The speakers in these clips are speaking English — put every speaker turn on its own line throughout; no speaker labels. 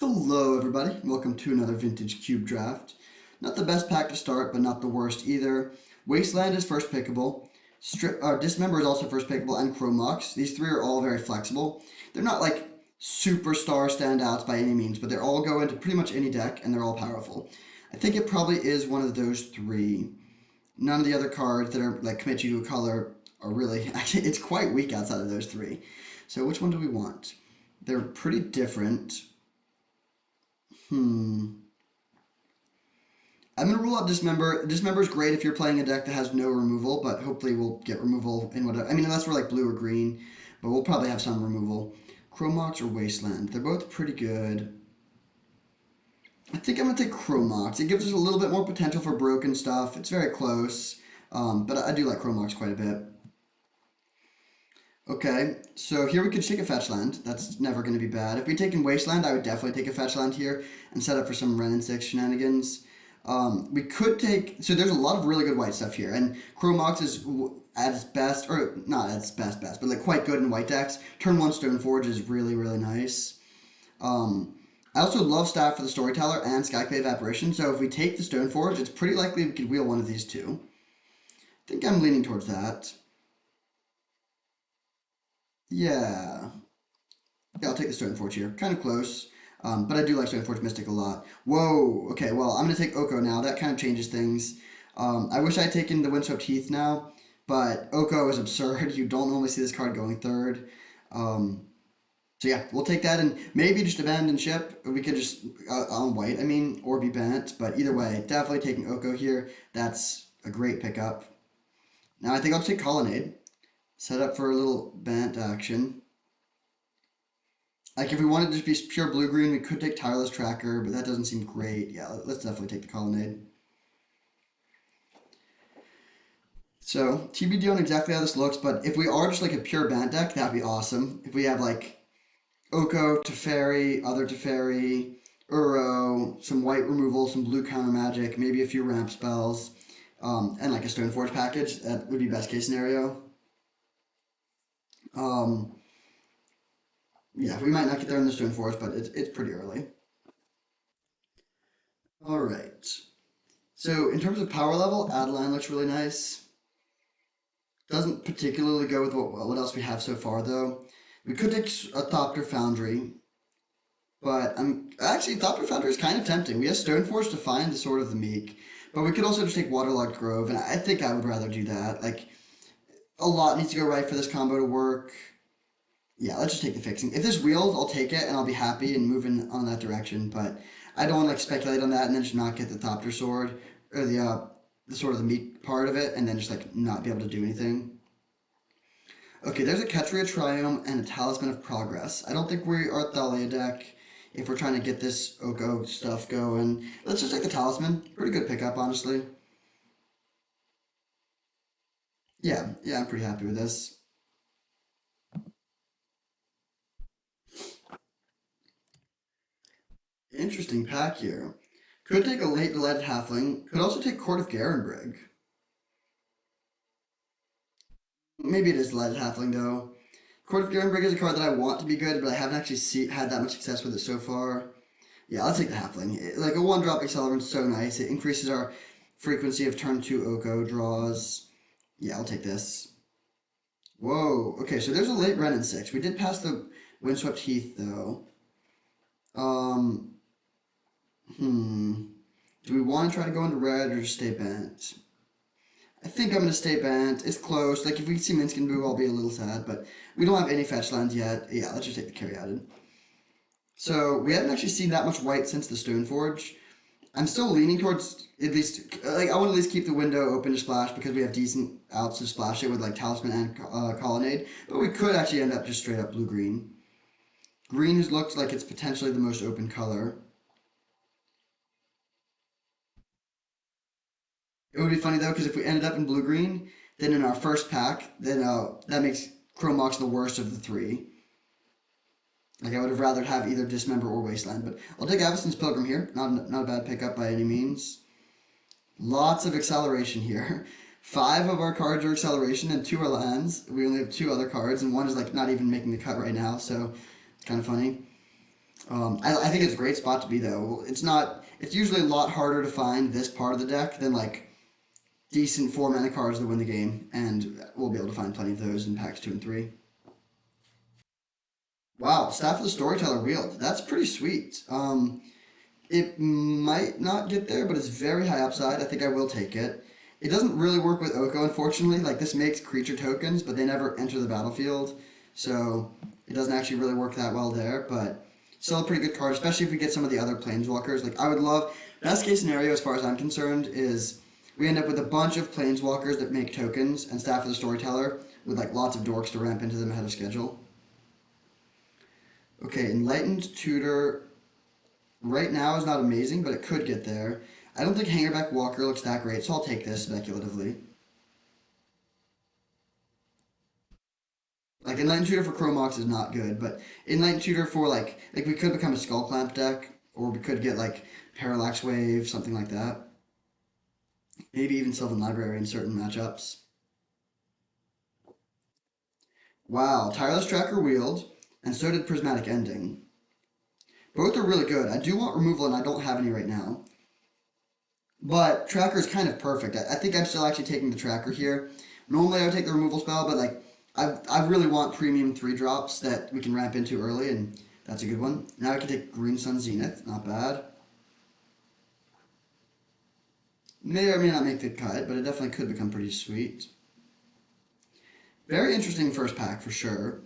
Hello, everybody. Welcome to another Vintage Cube Draft. Not the best pack to start, but not the worst either. Wasteland is first pickable. Dismember is also first pickable, and Chromox. These three are all very flexible. They're not like superstar standouts by any means, but they all go into pretty much any deck, and they're all powerful. I think it probably is one of those three. None of the other cards that are like commit you to a color are really actually it's quite weak outside of those three. So which one do we want? They're pretty different. Hmm. I'm going to rule out Dismember. Dismember is great if you're playing a deck that has no removal, but hopefully we'll get removal in whatever. I mean, unless we're like blue or green, but we'll probably have some removal. Chromox or Wasteland. They're both pretty good. I think I'm going to take Chromox. It gives us a little bit more potential for broken stuff. It's very close, but I do like Chromox quite a bit. Okay, so here we could take a fetch land. That's never going to be bad. If we take in Wasteland, I would definitely take a fetch land here and set up for some Wrenn and 6 shenanigans. We could take, so there's a lot of really good white stuff here, and Chromox is at its best, or not at its best, but like quite good in white decks. Turn 1 Stoneforge is really, really nice. I also love Staff for the Storyteller and Skyclave Apparition, so if we take the Stoneforge, it's pretty likely we could wheel one of these two. I think I'm leaning towards that. Yeah. Yeah, I'll take the Stoneforge here. Kind of close. But I do like Stoneforge Mystic a lot. Whoa. Okay, well, I'm going to take Oko now. That kind of changes things. I wish I had taken the Windswept Heath now, but Oko is absurd. You don't normally see this card going third. Um, so yeah, we'll take that and maybe just abandon ship. We could just, on white, I mean, or be bent. But either way, definitely taking Oko here. That's a great pickup. Now I think I'll take Colonnade. Set up for a little bent action. Like if we wanted to just be pure blue green, we could take Tireless Tracker, but that doesn't seem great. Yeah, let's definitely take the Colonnade. So TBD on exactly how this looks, but if we are just like a pure Bant deck, that'd be awesome. If we have like Oko, Teferi, other Teferi, Uro, some white removal, some blue counter magic, maybe a few ramp spells, and like a Stoneforge package, that would be best case scenario. Um, yeah, we might not get there in the Stoneforge, but it's pretty early. All right. So in terms of power level, Adeline looks really nice. Doesn't particularly go with what else we have so far though. We could take a Thopter Foundry, but I'm actually Thopter Foundry is kind of tempting. We have Stoneforge to find the Sword of the Meek, but we could also just take Waterlogged Grove, and I think I would rather do that. Like a lot needs to go right for this combo to work. Yeah, let's just take the fixing. If this wheels, I'll take it and I'll be happy and move in on that direction. But I don't want to like speculate on that and then just not get the Thopter Sword or the Sword of the Meek part of it, and then just like not be able to do anything. Okay, there's a Ketria Triome and a Talisman of Progress. I don't think we are Thalia deck if we're trying to get this Oko stuff going. Let's just take the Talisman. Pretty good pickup, honestly. Yeah, I'm pretty happy with this. Interesting pack here. Could take a late lead halfling. Could also take Court of Garenbrig. Maybe it is lead halfling though. Court of Garenbrig is a card that I want to be good, but I haven't actually had that much success with it so far. Yeah, let's take the halfling. Like a one drop accelerant is so nice. It increases our frequency of turn two Oko draws. Yeah, I'll take this. Whoa. Okay, so there's a late Wrenn and 6. We did pass the Windswept Heath though. Um, hmm. Do we want to try to go into red or stay bent? I think I'm gonna stay bent. It's close. Like if we see Minsc and Boo, I'll be a little sad, but we don't have any fetch lands yet. Yeah, let's just take the Caryatid. So we haven't actually seen that much white since the Stoneforge. I'm still leaning towards at least like I want to at least keep the window open to splash because we have decent outs to splash it with like Talisman and Colonnade. But we could actually end up just straight up blue green. Green has looked like it's potentially the most open color. It would be funny though because if we ended up in blue green, then in our first pack, then that makes Chromox the worst of the three. Like I would have rather have either Dismember or Wasteland, but I'll take Avacyn's Pilgrim here. Not a bad pickup by any means. Lots of acceleration here. Five of our cards are acceleration and two are lands. We only have two other cards, and one is like not even making the cut right now, so it's kind of funny. I think it's a great spot to be though. It's not. It's usually a lot harder to find this part of the deck than like decent four mana cards that win the game, and we'll be able to find plenty of those in packs two and three. Wow, Staff of the Storyteller wheeled. That's pretty sweet. It might not get there, but it's very high upside. I think I will take it. It doesn't really work with Oko, unfortunately. Like this makes creature tokens, but they never enter the battlefield, so it doesn't actually really work that well there. But still a pretty good card, especially if we get some of the other planeswalkers. Like I would love. Best case scenario, as far as I'm concerned, is we end up with a bunch of planeswalkers that make tokens and Staff of the Storyteller with like lots of dorks to ramp into them ahead of schedule. Okay, Enlightened Tutor right now is not amazing, but it could get there. I don't think Hangerback Walker looks that great, so I'll take this speculatively. Like Enlightened Tutor for Chromox is not good, but Enlightened Tutor for like we could become a Skull Clamp deck, or we could get like Parallax Wave, something like that. Maybe even Sylvan Library in certain matchups. Wow, Tireless Tracker wheeled, and so did Prismatic Ending. Both are really good. I do want removal, and I don't have any right now. But Tracker is kind of perfect. I think I'm still actually taking the Tracker here. Normally I would take the removal spell, but like I really want premium three drops that we can ramp into early, and that's a good one. Now I can take Green Sun Zenith, not bad. May or may not make the cut, but it definitely could become pretty sweet. Very interesting first pack for sure.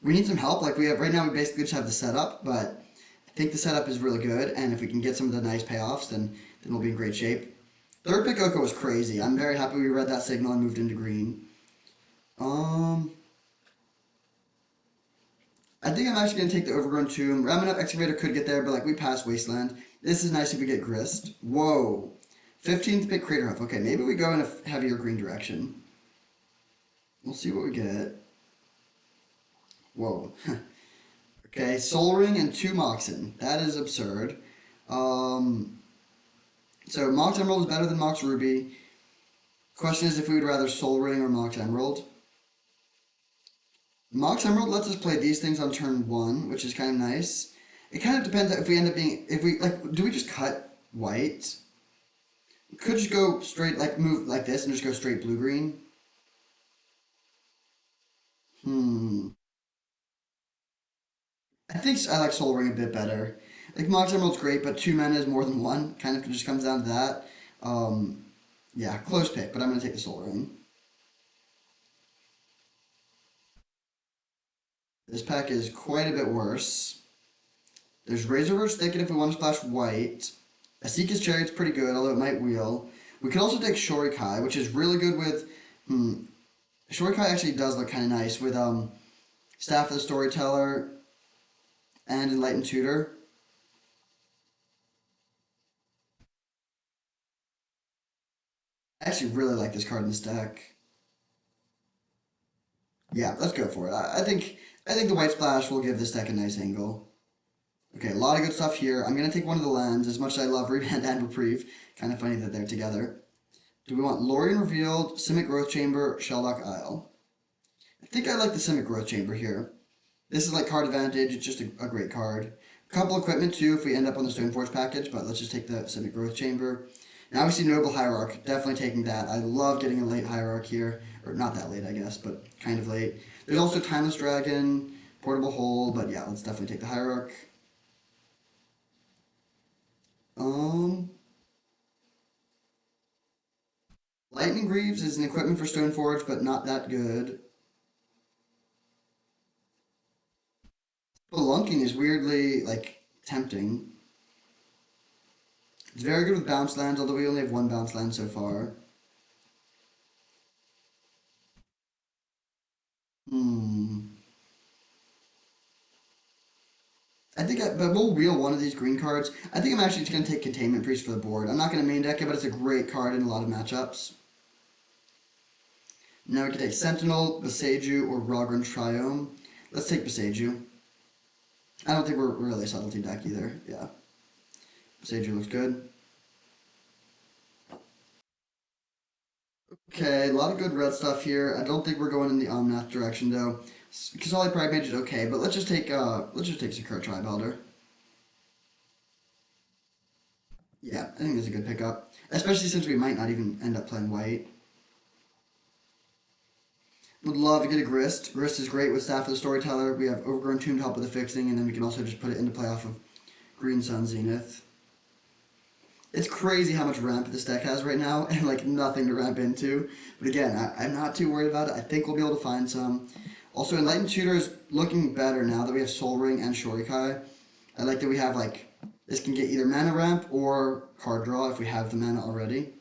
We need some help. Like we have right now, we basically just have the setup, but I think the setup is really good, and if we can get some of the nice payoffs, then we'll be in great shape. Third pick Oko was crazy. I'm very happy we read that signal and moved into green. Um, I think I'm actually gonna take the Overgrown Tomb. Raminap Excavator could get there, but like we pass Wasteland. This is nice if we get Grist. Whoa, 15th pick Craterhoof. Okay, maybe we go in a heavier green direction. We'll see what we get. Whoa. Okay, Soul Ring and two Moxen. That is absurd. Um, so Mox Emerald is better than Mox Ruby. Question is if we would rather Soul Ring or Mox Emerald. Mox Emerald lets us play these things on turn one, which is kind of nice. It kind of depends if we end up being if we like. Do we just cut white? We could just go straight like move like this and just go straight blue green. Hmm. I think I like Soul Ring a bit better. Like Mox Emerald's great, but two mana is more than one. Kind of just comes down to that. Um, yeah, close pick, but I'm gonna take the Soul Ring. This pack is quite a bit worse. There's Razorverse Thicket if we want to splash white. Asika's Chariot's pretty good, although it might wheel. We could also take Shorikai, which is really good with. Shorikai actually does look kind of nice with Staff of the Storyteller and Enlightened Tutor. I actually really like this card in this deck. Yeah, let's go for it. I think the White Splash will give this deck a nice angle. Okay, a lot of good stuff here. I'm gonna take one of the lands. As much as I love Remand and Reprieve, kind of funny that they're together. Do we want Lorien Revealed, Simic Growth Chamber, Shelldock Isle? I think I like the Simic Growth Chamber here. This is like card advantage. It's just a great card. A couple equipment too if we end up on the Stoneforge package, but let's just take the Simic Growth Chamber. Now we see Noble Hierarch. Definitely taking that. I love getting a late Hierarch here. Or not that late, I guess, but kind of late. There's also Timeless Dragon, Portable Hole, but yeah, let's definitely take the Hierarch. Um, Lightning Greaves is an equipment for Stoneforge, but not that good. Spelunking is weirdly like tempting. It's very good with bounce lands, although we only have one bounce land so far. Hmm. But we'll wheel one of these green cards. I think I'm actually just gonna take Containment Priest for the board. I'm not gonna main deck it, but it's a great card in a lot of matchups. Now we can take Sentinel, Boseiju, or Rogran Triome. Let's take Boseiju. I don't think we're really a subtlety deck either. Yeah, Boseiju looks good. Okay, a lot of good red stuff here. I don't think we're going in the Omnath direction though. Kasali Pride Mage is okay, but let's just take Sakura Tribe Elder. Yeah, I think that's a good pickup, especially since we might not even end up playing white. Would love to get a Grist. Grist is great with Staff of the Storyteller. We have Overgrown Tomb to help with the fixing, and then we can also just put it into play off of Green Sun Zenith. It's crazy how much ramp this deck has right now, and like nothing to ramp into. But again, I'm not too worried about it. I think we'll be able to find some. Also, Enlightened Tutor is looking better now that we have Soul Ring and Shorikai. I like that we have like this can get either mana ramp or card draw if we have the mana already.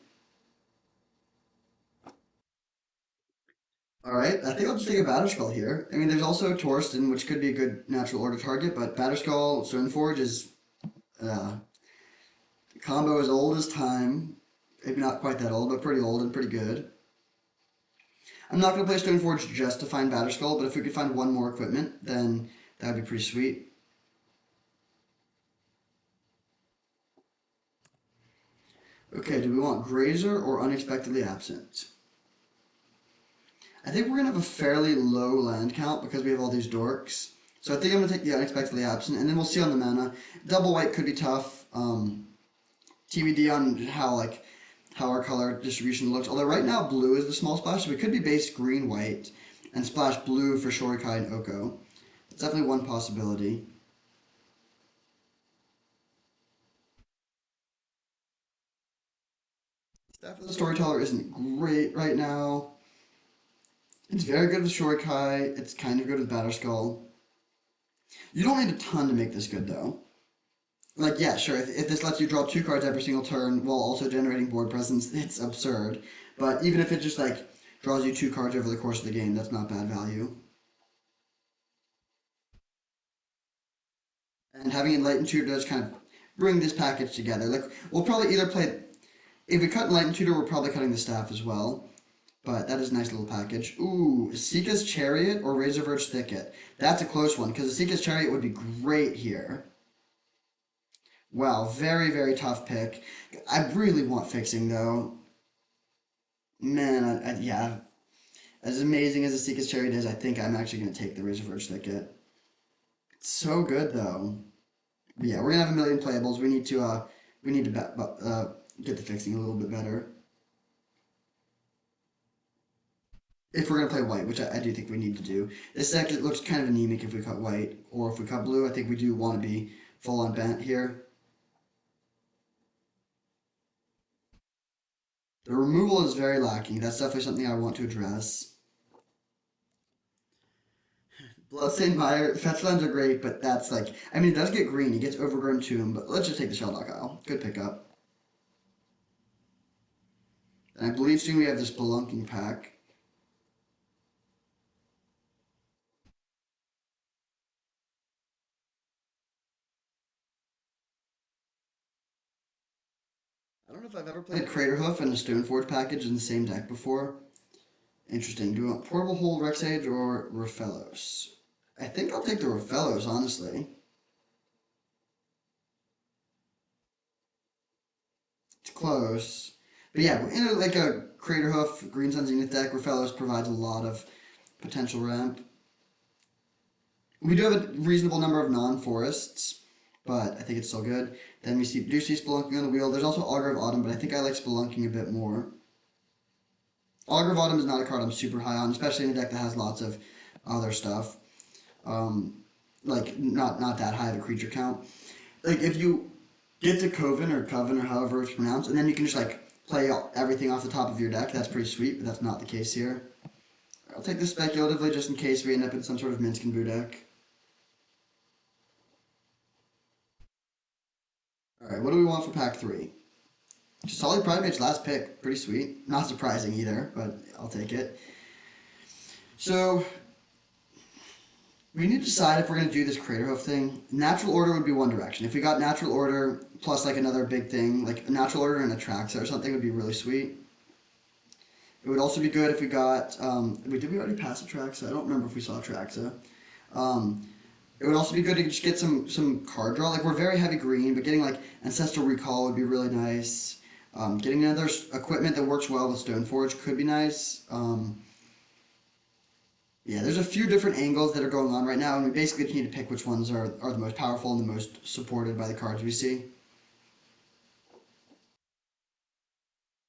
All right, I think I'll just take a Batterskull here. I mean, there's also Torsten, which could be a good natural order target, but Batterskull Stoneforge is uh, combo as old as time. Maybe not quite that old, but pretty old and pretty good. I'm not going to play Stoneforge just to find Batterskull, but if we could find one more equipment, then that would be pretty sweet. Okay, do we want Grazer or Unexpectedly Absent? I think we're going to have a fairly low land count because we have all these dorks. So I think I'm going to take the Unexpectedly Absent, and then we'll see on the mana. Double white could be tough. TBD on how our color distribution looks. Although right now blue is the small splash, so we could be base green white and splash blue for Shorikai and Oko. It's definitely one possibility. Staff of the Storyteller isn't great right now. It's very good with Shorikai. It's kind of good with Batterskull. You don't need a ton to make this good though. Like, yeah, sure, if this lets you draw two cards every single turn while also generating board presence, it's absurd. But even if it just, like, draws you two cards over the course of the game, that's not bad value. And having Enlightened Tutor does kind of bring this package together. Like, we'll probably either play. If we cut Enlightened Tutor, we're probably cutting the staff as well. But that is a nice little package. Ooh, Sika's Chariot or Razorverge Thicket. That's a close one, because the Sika's Chariot would be great here. Wow, very, very tough pick. I really want fixing, though. Man, yeah. As amazing as the Seeker's Chariot is, I think I'm actually going to take the Razorverge Thicket. It's so good, though. But yeah, we're going to have a million playables. We need to get the fixing a little bit better. If we're going to play white, which I do think we need to do. This deck it looks kind of anemic if we cut white. Or if we cut blue, I think we do want to be full on bent here. The removal is very lacking. That's definitely something I want to address. Bloodstained Mire, fetch lands are great, but that's like, I mean, it does get green. He gets Overgrown Tomb, but let's just take the Shelldock Isle. Good pickup. And I believe soon we have this Spelunking pack. I don't know if I've ever played Craterhoof and a Stoneforge package in the same deck before. Interesting. Do we want Portable Hold, Rexage, or Rofellos? I think I'll take the Rofellos, honestly. It's close. But yeah, like a Craterhoof, Green Sun Zenith deck, Rofellos provides a lot of potential ramp. We do have a reasonable number of non-forests, but I think it's still good. Then we do see Spelunking on the wheel. There's also Augur of Autumn, but I think I like Spelunking a bit more. Augur of Autumn is not a card I'm super high on, especially in a deck that has lots of other stuff. Like not that high of a creature count. Like if you get to Coven or however it's pronounced, and then you can just like play everything off the top of your deck. That's pretty sweet, but that's not the case here. I'll take this speculatively just in case we end up in some sort of Minsc and Boo deck. Alright, what do we want for pack 3? Solid Primate's last pick. Pretty sweet. Not surprising either, but I'll take it. So, we need to decide if we're going to do this Craterhoof thing. Natural Order would be one direction. If we got Natural Order plus like another big thing, like a Natural Order and a Traxa or something would be really sweet. It would also be good if we got, did we already pass a Traxa? I don't remember if we saw a Traxa. It would also be good to just get some card draw. Like, we're very heavy green, but getting, like, Ancestral Recall would be really nice. Getting another equipment that works well with Stoneforge could be nice. Yeah, there's a few different angles that are going on right now, and we basically just need to pick which ones are the most powerful and the most supported by the cards we see.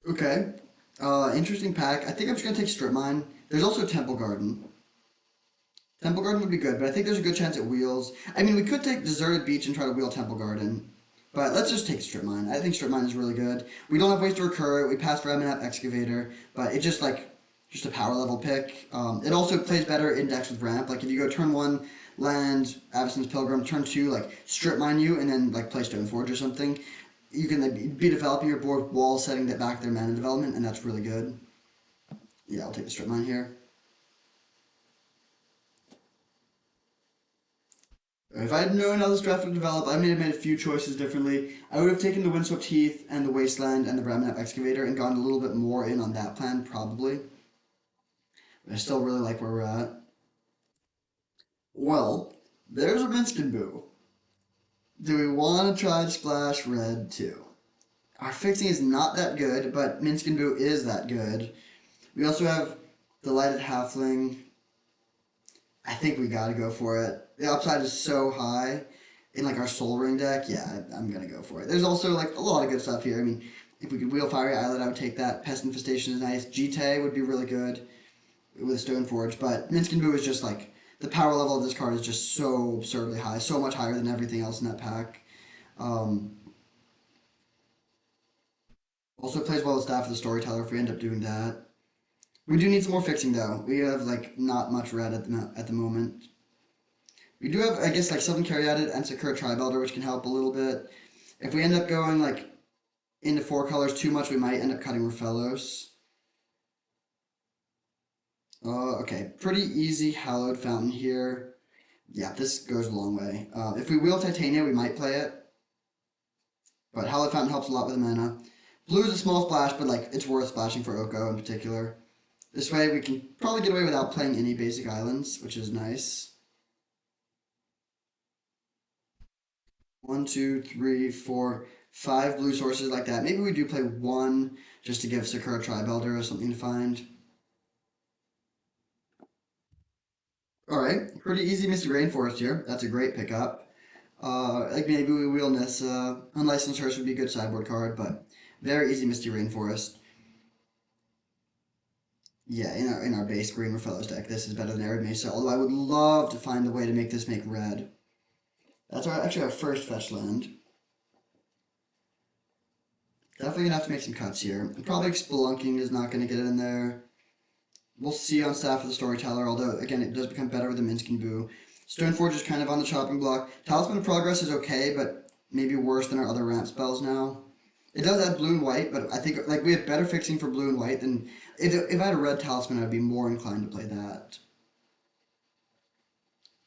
Okay. Interesting pack. I think I'm just gonna take Strip Mine. There's also Temple Garden. Temple Garden would be good, but I think there's a good chance it wheels. I mean, we could take Deserted Beach and try to wheel Temple Garden, but let's just take Strip Mine. I think Strip Mine is really good. We don't have ways to recur it. We pass for Eminap Excavator, but it's just like just a power level pick. It also plays better in decks with ramp. Like if you go turn one, land Avacyn's Pilgrim, turn two, like Strip Mine you, and then like play Stoneforge or something. You can like, be developing your board while setting that back their mana development, and that's really good. Yeah, I'll take the Strip Mine here. If I had known how this draft would develop, I may have made a few choices differently. I would have taken the Windswept Heath and the Wasteland and the Ramanap Excavator and gone a little bit more in on that plan, probably. But I still really like where we're at. Well, there's a Minskin Boo. Do we want to try to splash red too? Our fixing is not that good, but Minskin Boo is that good. We also have the Lighted Halfling. I think we gotta go for it. The upside is so high in like our Soul Ring deck. Yeah, I'm gonna go for it. There's also like a lot of good stuff here. I mean, if we could wheel Fiery Islet, I would take that. Pest Infestation is nice. Jite would be really good with Stoneforge, but Minskin Boo is just like the power level of this card is just so absurdly high, so much higher than everything else in that pack. Um, Also plays well with Staff of the Storyteller if we end up doing that. We do need some more fixing though. We have like not much red at the moment. We do have, I guess, like Sylvan Caryatid and Sakura Tribelder, which can help a little bit. If we end up going like into four colors too much, we might end up cutting Raphellos. Okay, pretty easy Hallowed Fountain here. Yeah, this goes a long way. If we wheel Titania, we might play it, but Hallowed Fountain helps a lot with mana. Blue is a small splash, but like it's worth splashing for Oko in particular. This way, we can probably get away without playing any basic islands, which is nice. One, two, three, four, five blue sources like that. Maybe we do play one just to give Sakura Tribelder or something to find. Alright, pretty easy Misty Rainforest here. That's a great pickup. Like maybe we wheel Nissa. Unlicensed Hearse would be a good sideboard card, but very easy Misty Rainforest. Yeah, in our base Green Fellows deck, this is better than Arid Mesa, although I would love to find a way to make this make red. That's actually our first fetch land. Definitely gonna have to make some cuts here. Probably Spelunking is not gonna get it in there. We'll see on Staff of the Storyteller, although again it does become better with the Minskin Boo. Stoneforge is kind of on the chopping block. Talisman of Progress is okay, but maybe worse than our other ramp spells now. It does add blue and white, but I think like we have better fixing for blue and white than if I had a red talisman, I'd be more inclined to play that.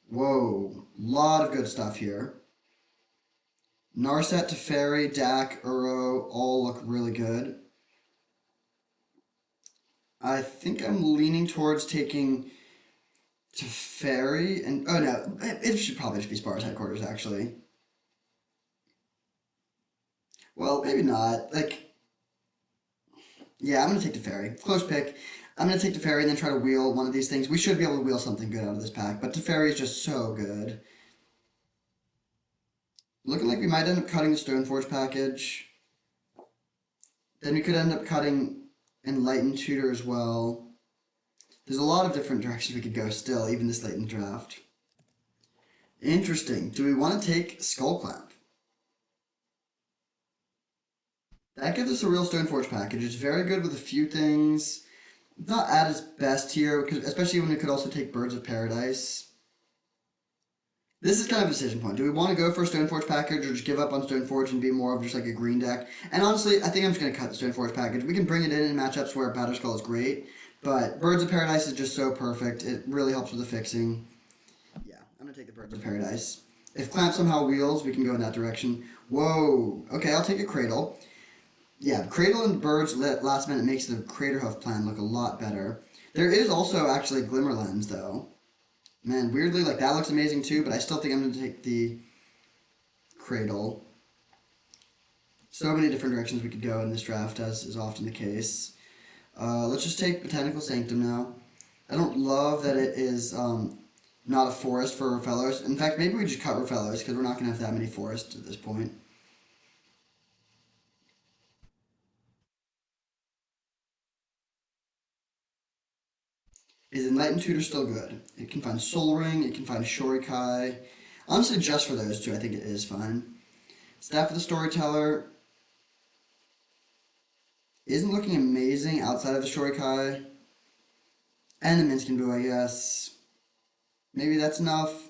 Whoa, lot of good stuff here. Narset, Teferi, Dak, Uro all look really good. I think I'm leaning towards taking Teferi and oh no, it should probably just be Spar's headquarters actually. Well, maybe not. Like, yeah, I'm gonna take Teferi. Close pick. I'm gonna take Teferi and then try to wheel one of these things. We should be able to wheel something good out of this pack, but Teferi is just so good. Looking like we might end up cutting the Stoneforge package. Then we could end up cutting Enlightened Tutor as well. There's a lot of different directions we could go still, even this late in the draft. Interesting. Do we want to take Skullclamp? That gives us a real Stoneforge package. It's very good with a few things. Not at its best here, because especially when we could also take Birds of Paradise. This is kind of a decision point. Do we want to go for a Stoneforge package or just give up on Stoneforge and be more of just like a green deck? And honestly, I think I'm just going to cut the Stoneforge package. We can bring it in matchups where Batterskull is great, but Birds of Paradise is just so perfect. It really helps with the fixing. Yeah, I'm going to take the Birds of Paradise. If Clamp somehow wheels, we can go in that direction. Whoa. Okay, I'll take a Cradle. Yeah, Cradle and Birds lit last minute makes the Craterhoof plan look a lot better. There is also actually Glimmer Lens, though. Man, weirdly, like that looks amazing too, but I still think I'm going to take the Cradle. So many different directions we could go in this draft, as is often the case. Let's just take Botanical Sanctum now. I don't love that it is not a forest for Rofellos. In fact, maybe we just cut Rofellos because we're not going to have that many forests at this point. Is Enlightened Tutor still good? It can find Soul Ring, it can find Shorikai. Honestly, just for those two, I think it is fine. Staff of the Storyteller isn't looking amazing outside of the Shorikai. And the Minskin Boo, I guess. Maybe that's enough.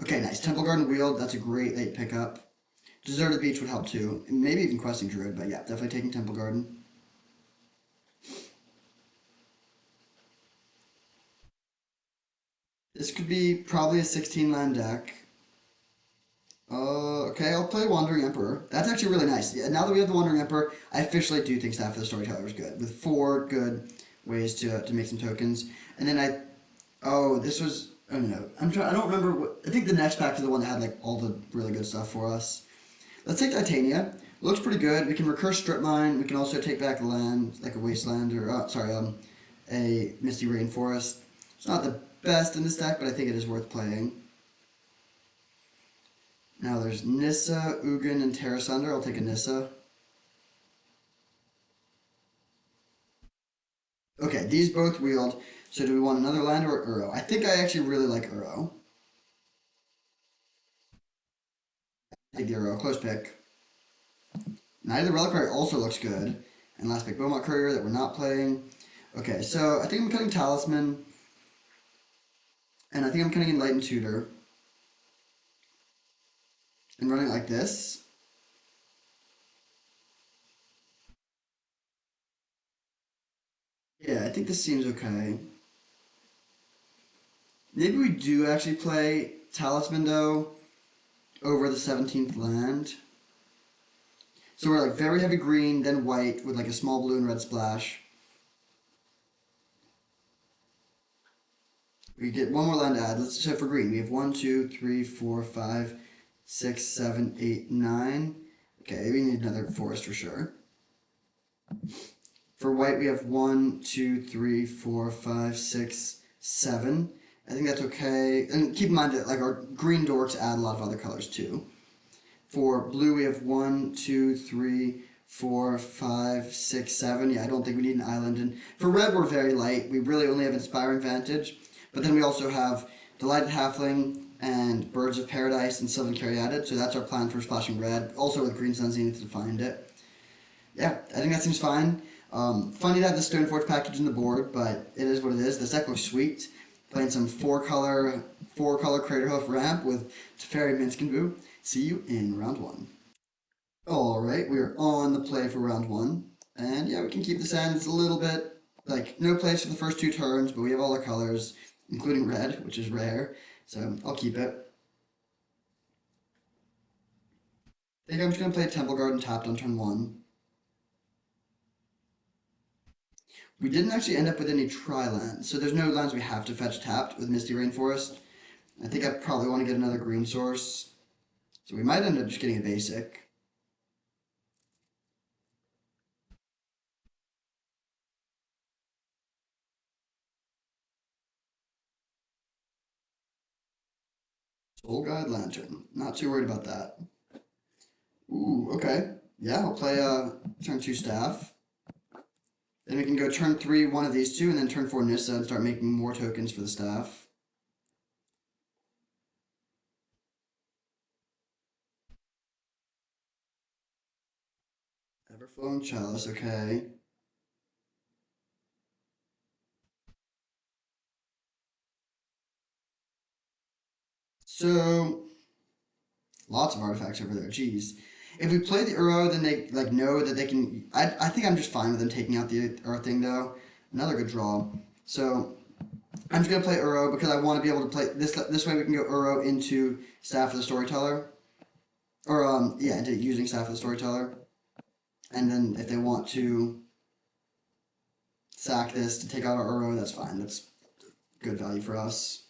Okay, nice. Temple Garden Wield, that's a great late pickup. Deserted Beach would help too. Maybe even Questing Druid, but yeah, definitely taking Temple Garden. This could be probably a 16 land deck. Okay, I'll play Wandering Emperor. That's actually really nice. Yeah, now that we have the Wandering Emperor, I officially do think Staff of the Storyteller is good. With four good ways to make some tokens. And then oh, this was, oh no. I don't remember I think the next pack is the one that had like all the really good stuff for us. Let's take Titania. Looks pretty good. We can recur Strip Mine. We can also take back land, like a Wasteland, or, a Misty Rainforest. It's not the best in this deck, but I think it is worth playing. Now there's Nissa, Ugin, and Terra Sunder. I'll take a Nissa. Okay, these both wield. So do we want another land or Uro? I think I actually really like Uro. Take the Uro. Close pick. Knight of the Reliquary also looks good. And last pick, Beaumont Courier that we're not playing. Okay, so I think I'm cutting Talisman. And I think I'm cutting Enlightened Tutor. And running like this. Yeah, I think this seems okay. Maybe we do actually play Talisman though over the 17th land. So we're like very heavy green, then white with like a small blue and red splash. We get one more land to add. Let's check for green. We have 1, 2, 3, 4, 5, 6, 7, 8, 9. Okay, we need another forest for sure. For white, we have 1, 2, 3, 4, 5, 6, 7. I think that's okay. And keep in mind that like our green dorks add a lot of other colors too. For blue, we have 1, 2, 3, 4, 5, 6, 7. Yeah, I don't think we need an island. And for red, we're very light. We really only have Inspiring Vantage. But then we also have Delighted Halfling and Birds of Paradise and Sylvan Caryatid. So that's our plan for splashing red. Also with Green Sun Zenith to find it. Yeah, I think that seems fine. Funny to have the Stoneforge package in the board, but it is what it is. This deck looks sweet. Playing some four color Craterhoof ramp with Teferi Minskin Boo. See you in round one. Alright, we are on the play for round one. And yeah, we can keep the sands a little bit. Like, no plays for the first two turns, but we have all the colors, including red, which is rare. So I'll keep it. I think I'm just going to play Temple Garden tapped on turn one. We didn't actually end up with any tri-lands, so there's no lands we have to fetch tapped with Misty Rainforest. I think I probably want to get another green source. So we might end up just getting a basic. Soul Guide Lantern. Not too worried about that. Ooh, okay. Yeah, I'll play turn two staff. Then we can go turn three, one of these two, and then turn four Nissa and start making more tokens for the staff. Everflowing Chalice, okay. So, lots of artifacts over there, jeez. If we play the Uro, then they like know that they can. I think I'm just fine with them taking out the Earth thing though. Another good draw. So I'm just gonna play Uro because I want to be able to play this. This way we can go Uro into Staff of the Storyteller, or yeah, into using Staff of the Storyteller, and then if they want to sack this to take out our Uro, that's fine. That's good value for us.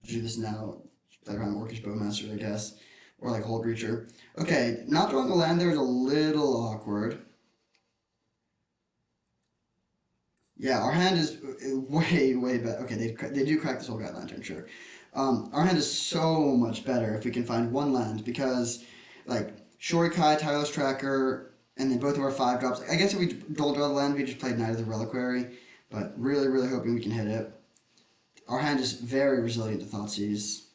Do this now. That around Orcish Bowmaster, I guess. Or like Whole Creature. Okay, not drawing a land there is a little awkward. Yeah, our hand is way, way better. Okay, they do crack this whole guide lantern, sure. Our hand is so much better if we can find one land because, like, Shorikai, Tireless Tracker, and then both of our 5 drops. I guess if we don't draw the land, we just played Knight of the Reliquary, but really, really hoping we can hit it. Our hand is very resilient to Thoughtseize.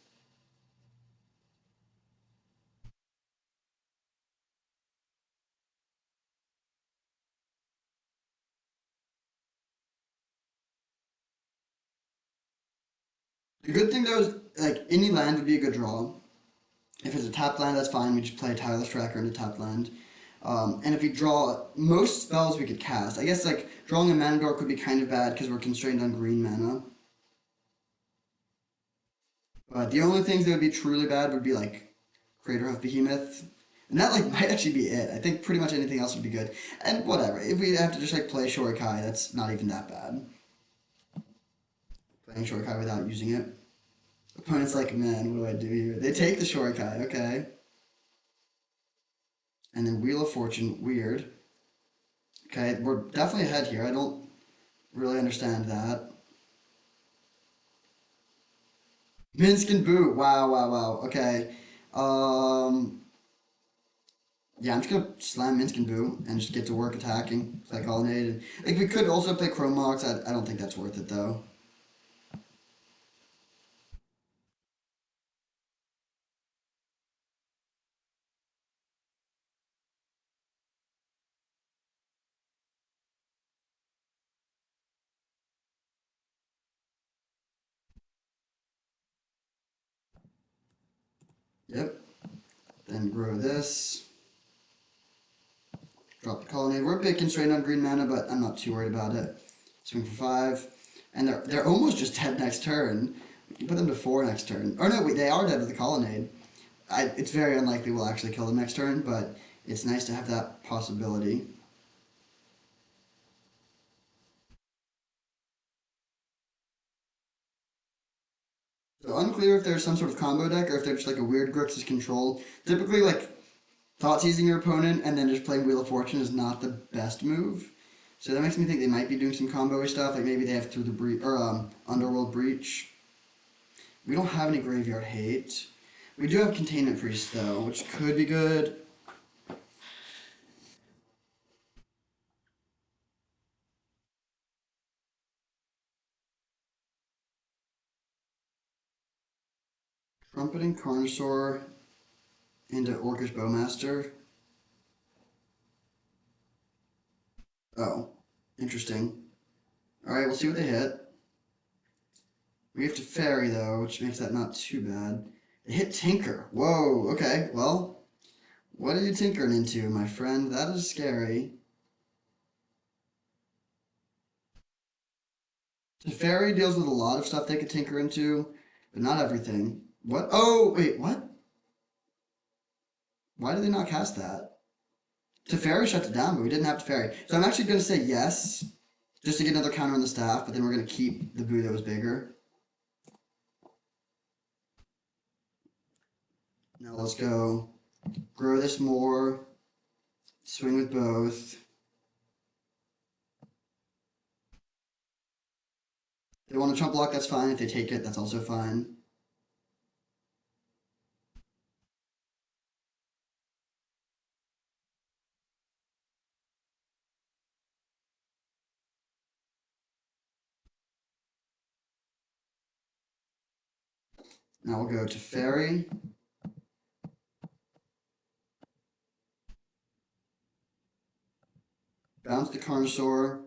The good thing though is, like, any land would be a good draw. If it's a tap land, that's fine. We just play a Tireless Tracker into tap land. And if we draw most spells we could cast, I guess like drawing a mana dork would be kind of bad because we're constrained on green mana. But the only things that would be truly bad would be like Craterhoof Behemoth. And that like might actually be it. I think pretty much anything else would be good. And whatever. If we have to just like play Shorikai, that's not even that bad. Playing Shorikai without using it. Opponent's like, man, what do I do here? They take the Shorikai, okay. And then Wheel of Fortune, weird. Okay, we're definitely ahead here. I don't really understand that. Minsk and Boo. Wow, wow, wow. Okay. Um, yeah, I'm just gonna slam Minsk and Boo and just get to work attacking. Play Colonnade. Like we could also play Chrome Mox. I don't think that's worth it though. Yep. Then grow this. Drop the Colonnade. We're a bit constrained on green mana, but I'm not too worried about it. Swing for 5. And they're almost just dead next turn. You put them to 4 next turn. Or no, wait, they are dead with the Colonnade. It's very unlikely we'll actually kill them next turn, but it's nice to have that possibility. So unclear if there's some sort of combo deck or if they're just like a weird Grixis control. Typically, like thought seizing your opponent and then just playing Wheel of Fortune is not the best move. So that makes me think they might be doing some combo stuff. Like maybe they have Through the Breach or Underworld Breach. We don't have any Graveyard Hate. We do have Containment Priest though, which could be good. Trumpeting Carnosaur into Orcish Bowmaster. Oh, interesting. Alright, we'll see what they hit. We have to Fairy though, which makes that not too bad. They hit Tinker. Whoa, okay, well, what are you tinkering into, my friend? That is scary. Teferi deals with a lot of stuff they could tinker into, but not everything. What? Oh, wait, what? Why did they not cast that? Teferi shuts it down, but we didn't have Teferi. So I'm actually going to say yes, just to get another counter on the staff, but then we're going to keep the Boo that was bigger. Now let's go grow this more, swing with both. If they want to chump block, that's fine. If they take it, that's also fine. Now we'll go to Fairy. Bounce the Carnosaur.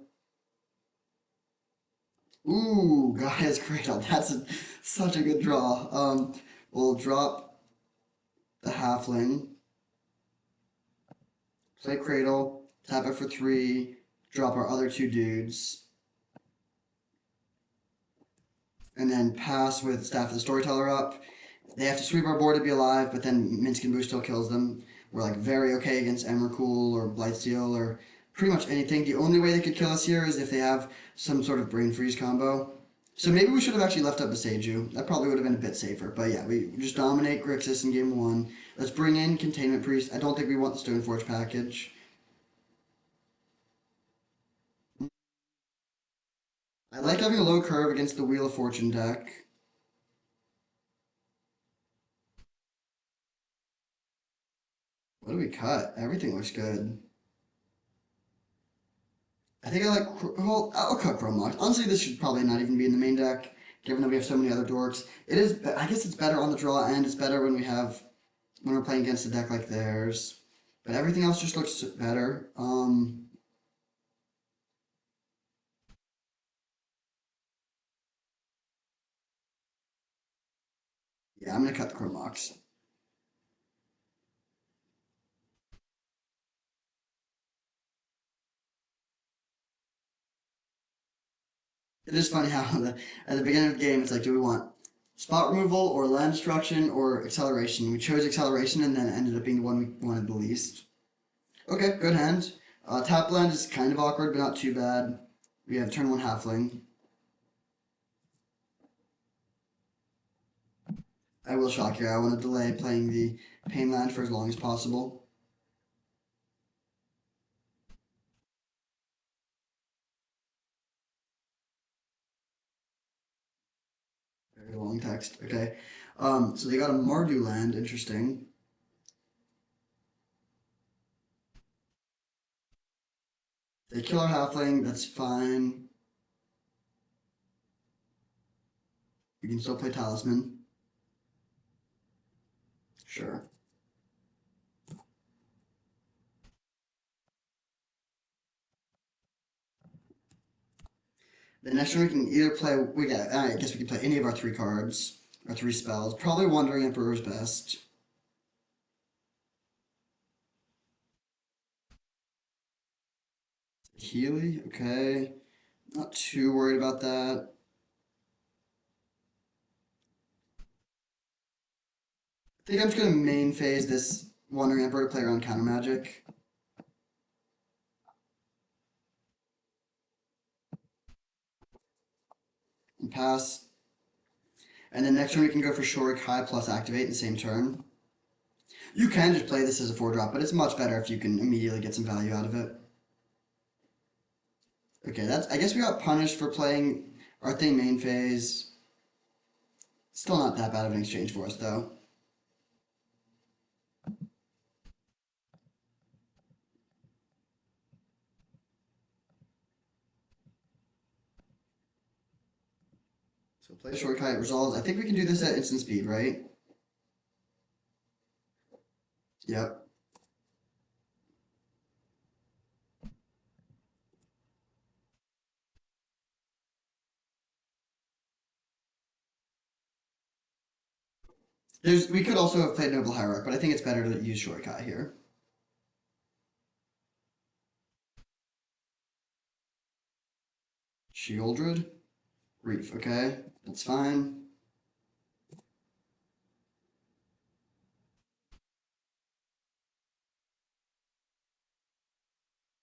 Ooh, Gaia's Cradle. Such a good draw. We'll drop the Halfling. Play Cradle. Tap it for 3. Drop our other 2 dudes. And then pass with Staff of the Storyteller up. They have to sweep our board to be alive, but then Minsc and Boo still kills them. We're like very okay against Emrakul or Blightsteel or pretty much anything. The only way they could kill us here is if they have some sort of Brain Freeze combo. So maybe we should have actually left up Beseju. That probably would have been a bit safer. But yeah, we just dominate Grixis in game one. Let's bring in Containment Priest. I don't think we want the Stoneforge package. I like having a low curve against the Wheel of Fortune deck. What do we cut? Everything looks good. I think I like. Well, I'll cut Chrome Mox. Honestly, this should probably not even be in the main deck, given that we have so many other dorks. It is. I guess it's better on the draw end. It's better when we're playing against a deck like theirs. But everything else just looks better. Yeah, I'm gonna cut the Chrome Mox. It is funny how at the beginning of the game it's like, do we want spot removal or land destruction or acceleration? We chose acceleration and then it ended up being the one we wanted the least. Okay, good hand. Tap land is kind of awkward, but not too bad. We have turn one halfling. I will shock you. I want to delay playing the pain land for as long as possible. Very long text. Okay. So they got a Mardu land. Interesting. They kill our halfling. That's fine. We can still play talisman. Sure. The next one we can either play. I guess we can play any of our three cards, our three spells. Probably Wandering Emperor's best. Healy. Okay. Not too worried about that. I think I'm just gonna main phase this Wandering Emperor to play around counter magic. And pass. And then next turn we can go for Shorikai plus activate in the same turn. You can just play this as a 4-drop, but it's much better if you can immediately get some value out of it. Okay, I guess we got punished for playing our thing main phase. Still not that bad of an exchange for us though. So play Shorikai, it resolves. I think we can do this at instant speed, right? Yep. We could also have played Noble Hierarch, but I think it's better to use Shorikai here. Sheoldred? Reef, okay. That's fine.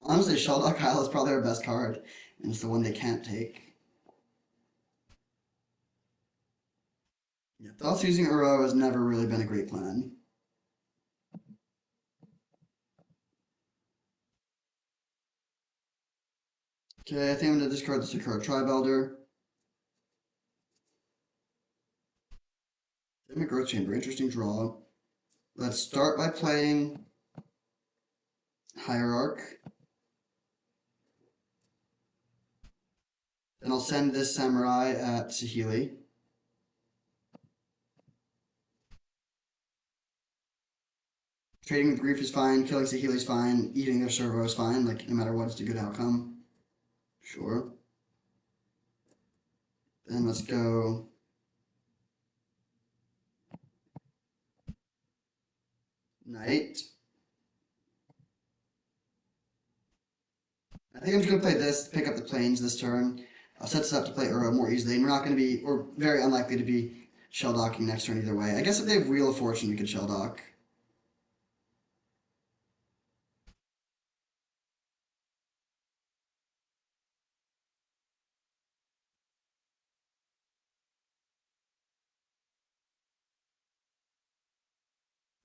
Honestly, Sheldock Isle is probably our best card, and it's the one they can't take. Yeah, thoughts using Uro has never really been a great plan. Okay, I think I'm gonna discard the Sakura Tribe Elder. Limit Growth Chamber, interesting draw. Let's start by playing Hierarch. Then I'll send this Samurai at Saheeli. Trading with Grief is fine, killing Saheeli is fine, eating their servo is fine, like no matter what, it's a good outcome. Sure. Then let's go Knight. I think I'm just gonna play this, pick up the planes this turn. I'll set this up to play Uro more easily, and we're very unlikely to be shell docking next turn either way. I guess if they have Wheel of Fortune, we could shell dock.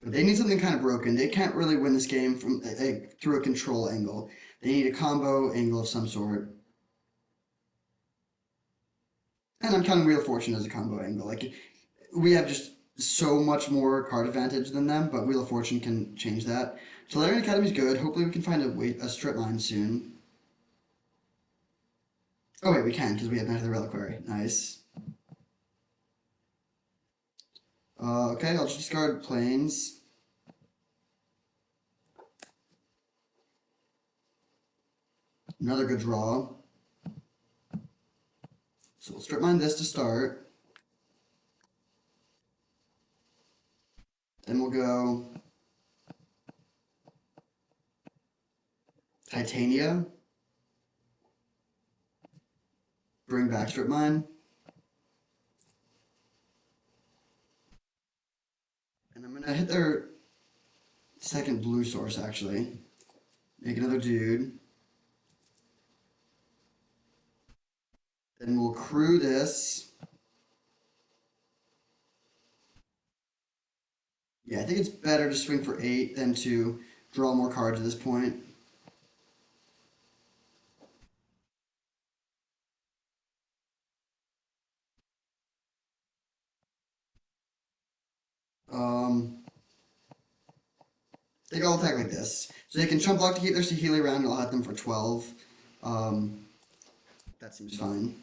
But they need something kind of broken. They can't really win this game from through a control angle. They need a combo angle of some sort. And I'm counting Wheel of Fortune as a combo angle. Like we have just so much more card advantage than them, but Wheel of Fortune can change that. Tolarian Academy is good. Hopefully we can find a strip line soon. Oh wait, we can because we have Knight of the Reliquary. Nice. Okay, I'll just discard planes. Another good draw. So we'll strip mine this to start. Then we'll go Titania. Bring back strip mine. And I'm gonna hit their second blue source actually. Make another dude. Then we'll crew this. Yeah, I think it's better to swing for 8 than to draw more cards at this point. I think I'll attack like this. So they can chump block to keep their Saheeli around, and I'll hit them for 12. Um, that seems fine.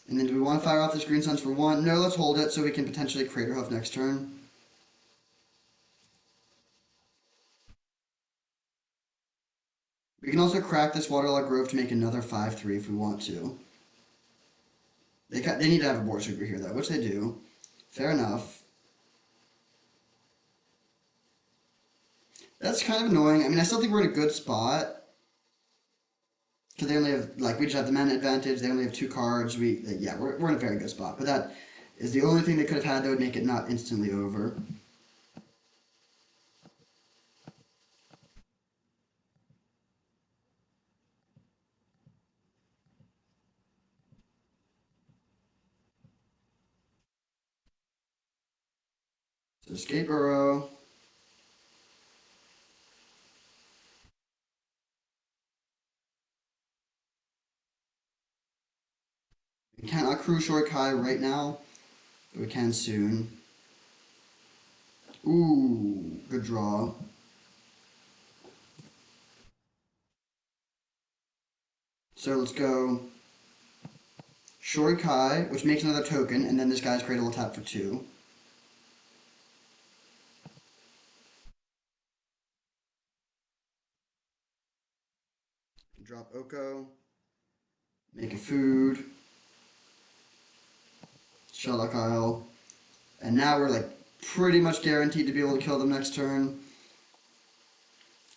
And then do we want to fire off this Green Suns for 1? No, let's hold it so we can potentially Craterhoof next turn. We can also crack this Waterlogged Grove to make another 5/3 if we want to. They need to have a board sweeper here, though, which they do. Fair enough. That's kind of annoying. I mean, I still think we're in a good spot. Because they only have, like, we just have the mana advantage. They only have 2 cards. Yeah, we're in a very good spot. But that is the only thing they could have had that would make it not instantly over. So escape burrow. We cannot crew Short Kai right now, but we can soon. Ooh, good draw. So let's go Short Kai, which makes another token, and then this guy's Cradle will tap for 2. Drop Oko. Make a food. Shellock Isle. And now we're like pretty much guaranteed to be able to kill them next turn.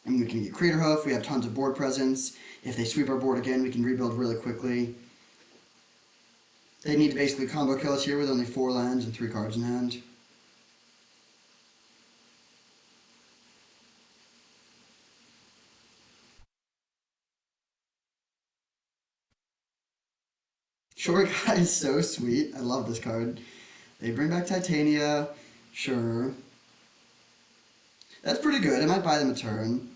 And we can get Craterhoof. We have tons of board presence. If they sweep our board again, we can rebuild really quickly. They need to basically combo kill us here with only 4 lands and 3 cards in hand. Short Guy is so sweet. I love this card. They bring back Titania. Sure. That's pretty good. I might buy them a turn.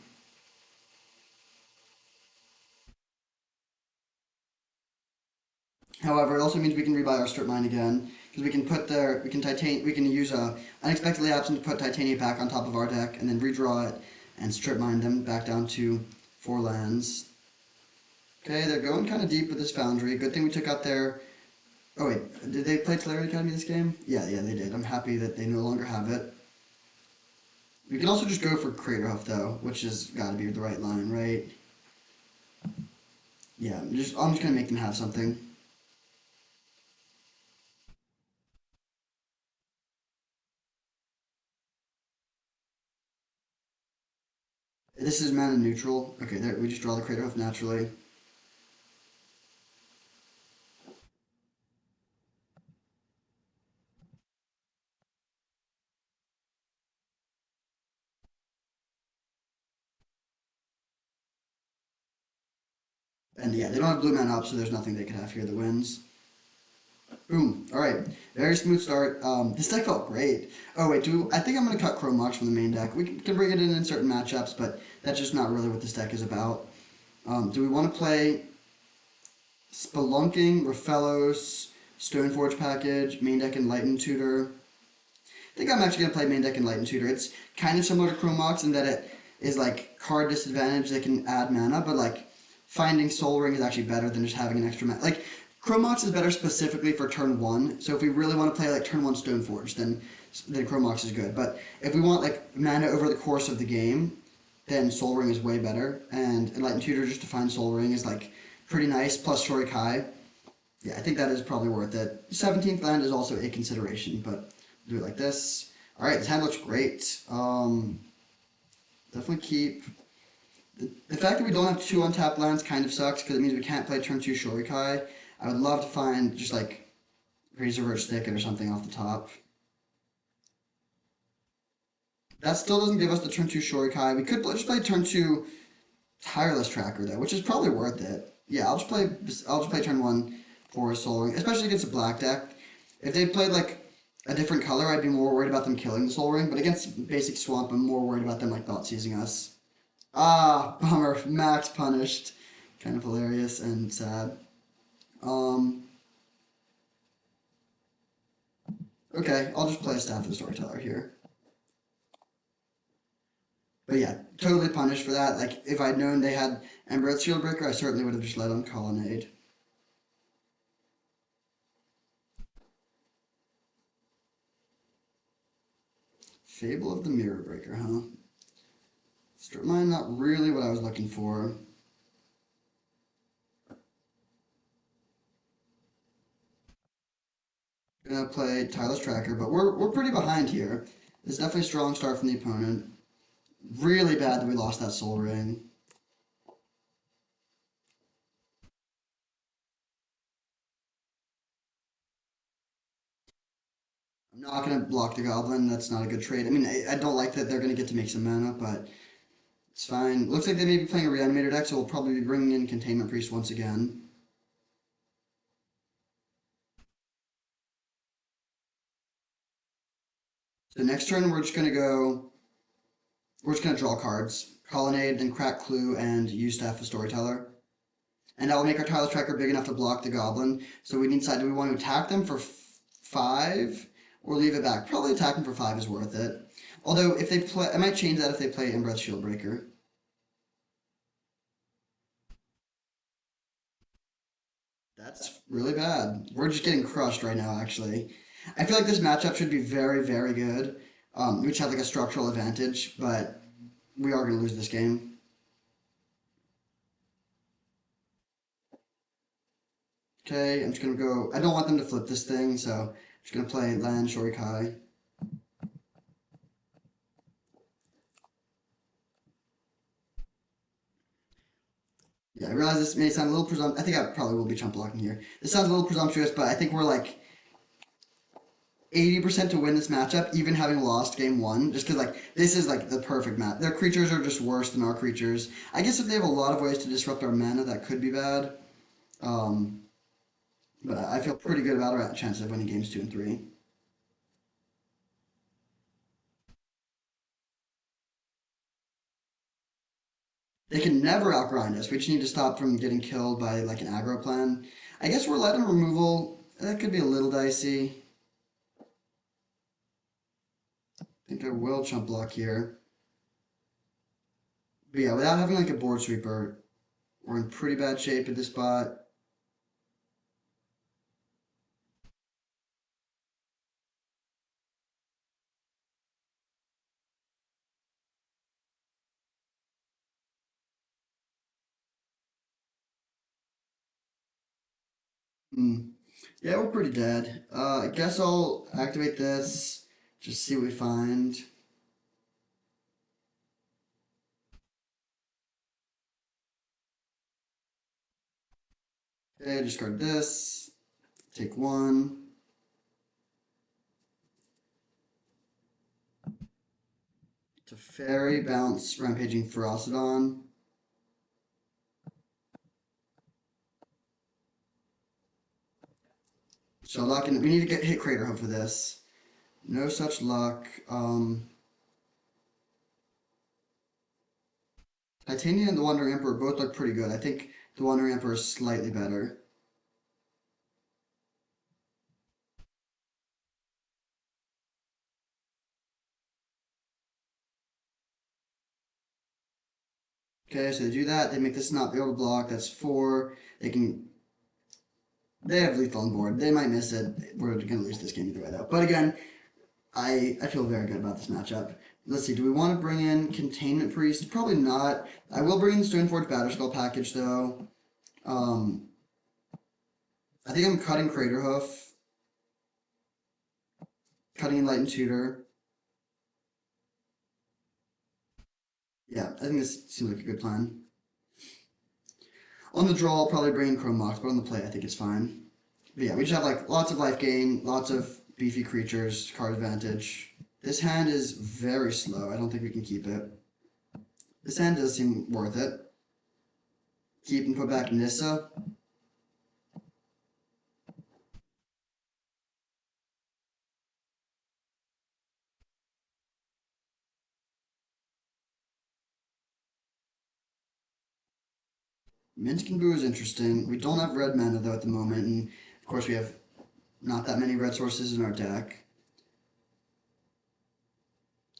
However, it also means we can rebuy our strip mine again because we can use unexpectedly absent to put Titania back on top of our deck and then redraw it and strip mine them back down to 4 lands. Okay, they're going kind of deep with this Foundry. Good thing we took out their. Oh wait, did they play Tolarian Academy this game? Yeah, they did. I'm happy that they no longer have it. We can also just go for Craterhoof though, which has got to be the right line, right? Yeah, I'm just gonna make them have something. This is mana neutral. Okay, there we just draw the Craterhoof naturally. And yeah, they don't have blue mana up, so there's nothing they could have here that wins. Boom. All right. Very smooth start. This deck felt great. Oh wait, I think I'm gonna cut Chrome Mox from the main deck. We can bring it in certain matchups, but that's just not really what this deck is about. Do we want to play Spelunking, Rafellos, Stoneforge package, main deck Enlightened Tutor? I think I'm actually gonna play main deck Enlightened Tutor. It's kind of similar to Chrome Mox in that it is like card disadvantage that can add mana, but like finding Soul Ring is actually better than just having an extra mana. Like Chrome Mox is better specifically for turn one. So if we really want to play like turn one Stoneforge, then Chrome Mox is good. But if we want like mana over the course of the game, then Soul Ring is way better. And Enlightened Tutor just to find Soul Ring is like pretty nice. Plus Shori Kai. Yeah, I think that is probably worth it. 17th land is also a consideration, but do it like this. All right, this hand looks great. Definitely keep. The fact that we don't have two untapped lands kind of sucks because it means we can't play turn two Shorikai. I would love to find just like Razorverse Thicket or something off the top. That still doesn't give us the turn two Shorikai. We could just play turn two Tireless Tracker though, which is probably worth it. Yeah, I'll just play turn one for Soul Ring, especially against a black deck. If they played like a different color, I'd be more worried about them killing the Soul Ring. But against basic Swamp, I'm more worried about them like belt seizing us. Ah, bummer. Max punished. Kind of hilarious and sad. Um, okay, I'll just play Staff of the Storyteller here. But yeah, totally punished for that. Like, if I'd known they had Embereth Shieldbreaker, I certainly would have just let them Colonnade. Fable of the Mirror Breaker, huh? Strip Mine, not really what I was looking for. Gonna play Tireless Tracker, but we're pretty behind here. It's definitely a strong start from the opponent. Really bad that we lost that Soul Ring. I'm not gonna block the Goblin. That's not a good trade. I mean, I don't like that they're gonna get to make some mana, but it's fine. Looks like they may be playing a Reanimator deck, so we'll probably be bringing in Containment Priest once again. So next turn, we're just gonna draw cards. Colonnade, then Crack Clue, and use Staff of Storyteller. And that will make our Tireless Tracker big enough to block the Goblin. So we need to decide, do we want to attack them for 5 or leave it back? Probably attacking for 5 is worth it. Although, if they play, I might change that if they play Embereth Shieldbreaker. That's really bad. We're just getting crushed right now, actually. I feel like this matchup should be very, very good. We should have like a structural advantage, but we are going to lose this game. Okay, I'm just going to go. I don't want them to flip this thing, so I'm just going to play Land Shorikai. Yeah, I realize this may sound a little presumptuous. I think I probably will be chump blocking here. This sounds a little presumptuous, but I think we're like 80% to win this matchup, even having lost game one, just because like this is like the perfect match. Their creatures are just worse than our creatures. I guess if they have a lot of ways to disrupt our mana, that could be bad. Um, but I feel pretty good about our chances of winning games 2 and 3. They can never outgrind us. We just need to stop from getting killed by like an aggro plan. I guess we're letting removal. That could be a little dicey. I think I will chump block here. But yeah, without having like a board sweeper, we're in pretty bad shape at this spot. Hmm. Yeah, we're pretty dead. I guess I'll activate this. Just see what we find. Okay, discard this. Take 1. Teferi, bounce, Rampaging Ferocidon. So luck, and we need to hit Craterhoof for this. No such luck. Titania and the Wandering Emperor both look pretty good. I think the Wandering Emperor is slightly better. Okay, so they do that. They make this not be able to block. That's 4. They can. They have lethal on board. They might miss it. We're going to lose this game either way, though. But again, I feel very good about this matchup. Let's see. Do we want to bring in Containment Priest? Probably not. I will bring in the Stoneforge Batterskull package, though. I think I'm cutting Craterhoof, cutting Enlightened Tutor. Yeah, I think this seems like a good plan. On the draw, I'll probably bring in Chrome Mox, but on the play, I think it's fine. But yeah, we just have like lots of life gain, lots of beefy creatures, card advantage. This hand is very slow. I don't think we can keep it. This hand does seem worth it. Keep and put back Nissa. Minsc Boo is interesting. We don't have red mana though at the moment, and of course we have not that many red sources in our deck.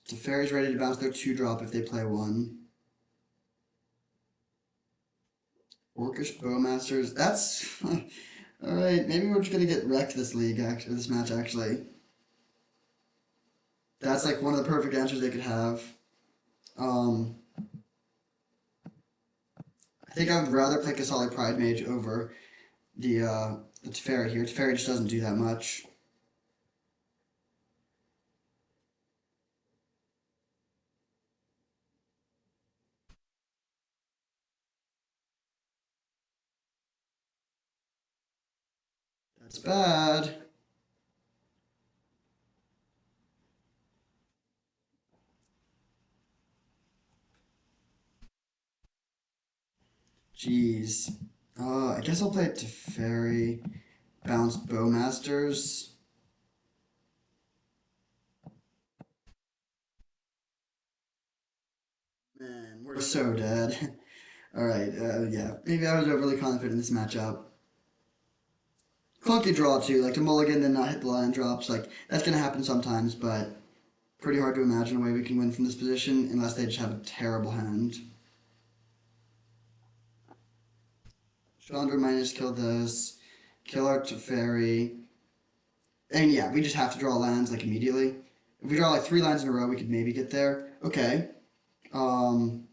Teferi's ready to bounce their 2-drop if they play one. Orcish Bowmasters. That's alright. Maybe we're just gonna get wrecked this league, actually, this match actually. That's like one of the perfect answers they could have. I think I would rather play Qasali Pridemage over the Teferi here. Teferi just doesn't do that much. That's bad. Jeez. I guess I'll play Teferi. Bounce Bowmasters. Man, we're so dead. Alright, yeah. Maybe I was overly confident in this matchup. Clunky draw too, like to mulligan then not hit the land drops. Like, that's gonna happen sometimes, but pretty hard to imagine a way we can win from this position unless they just have a terrible hand. Chandra minus kill this. Kill our Teferi. And yeah, we just have to draw lands like immediately. If we draw like 3 lines in a row, we could maybe get there. Okay. Um,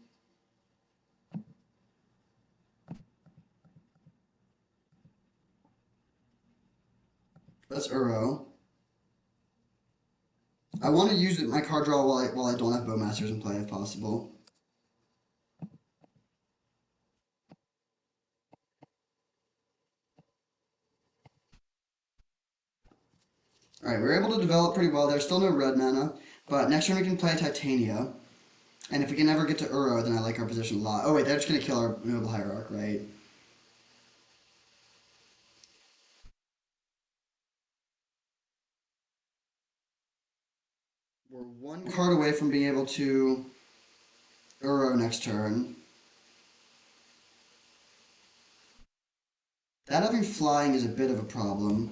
that's Uro. I want to use my card draw while I don't have Bowmasters in play if possible. Alright, we're able to develop pretty well. There's still no red mana, but next turn we can play Titania. And if we can ever get to Uro, then I like our position a lot. Oh wait, they're just going to kill our Noble Hierarch, right? We're 1 card away from being able to Uro next turn. That having flying is a bit of a problem.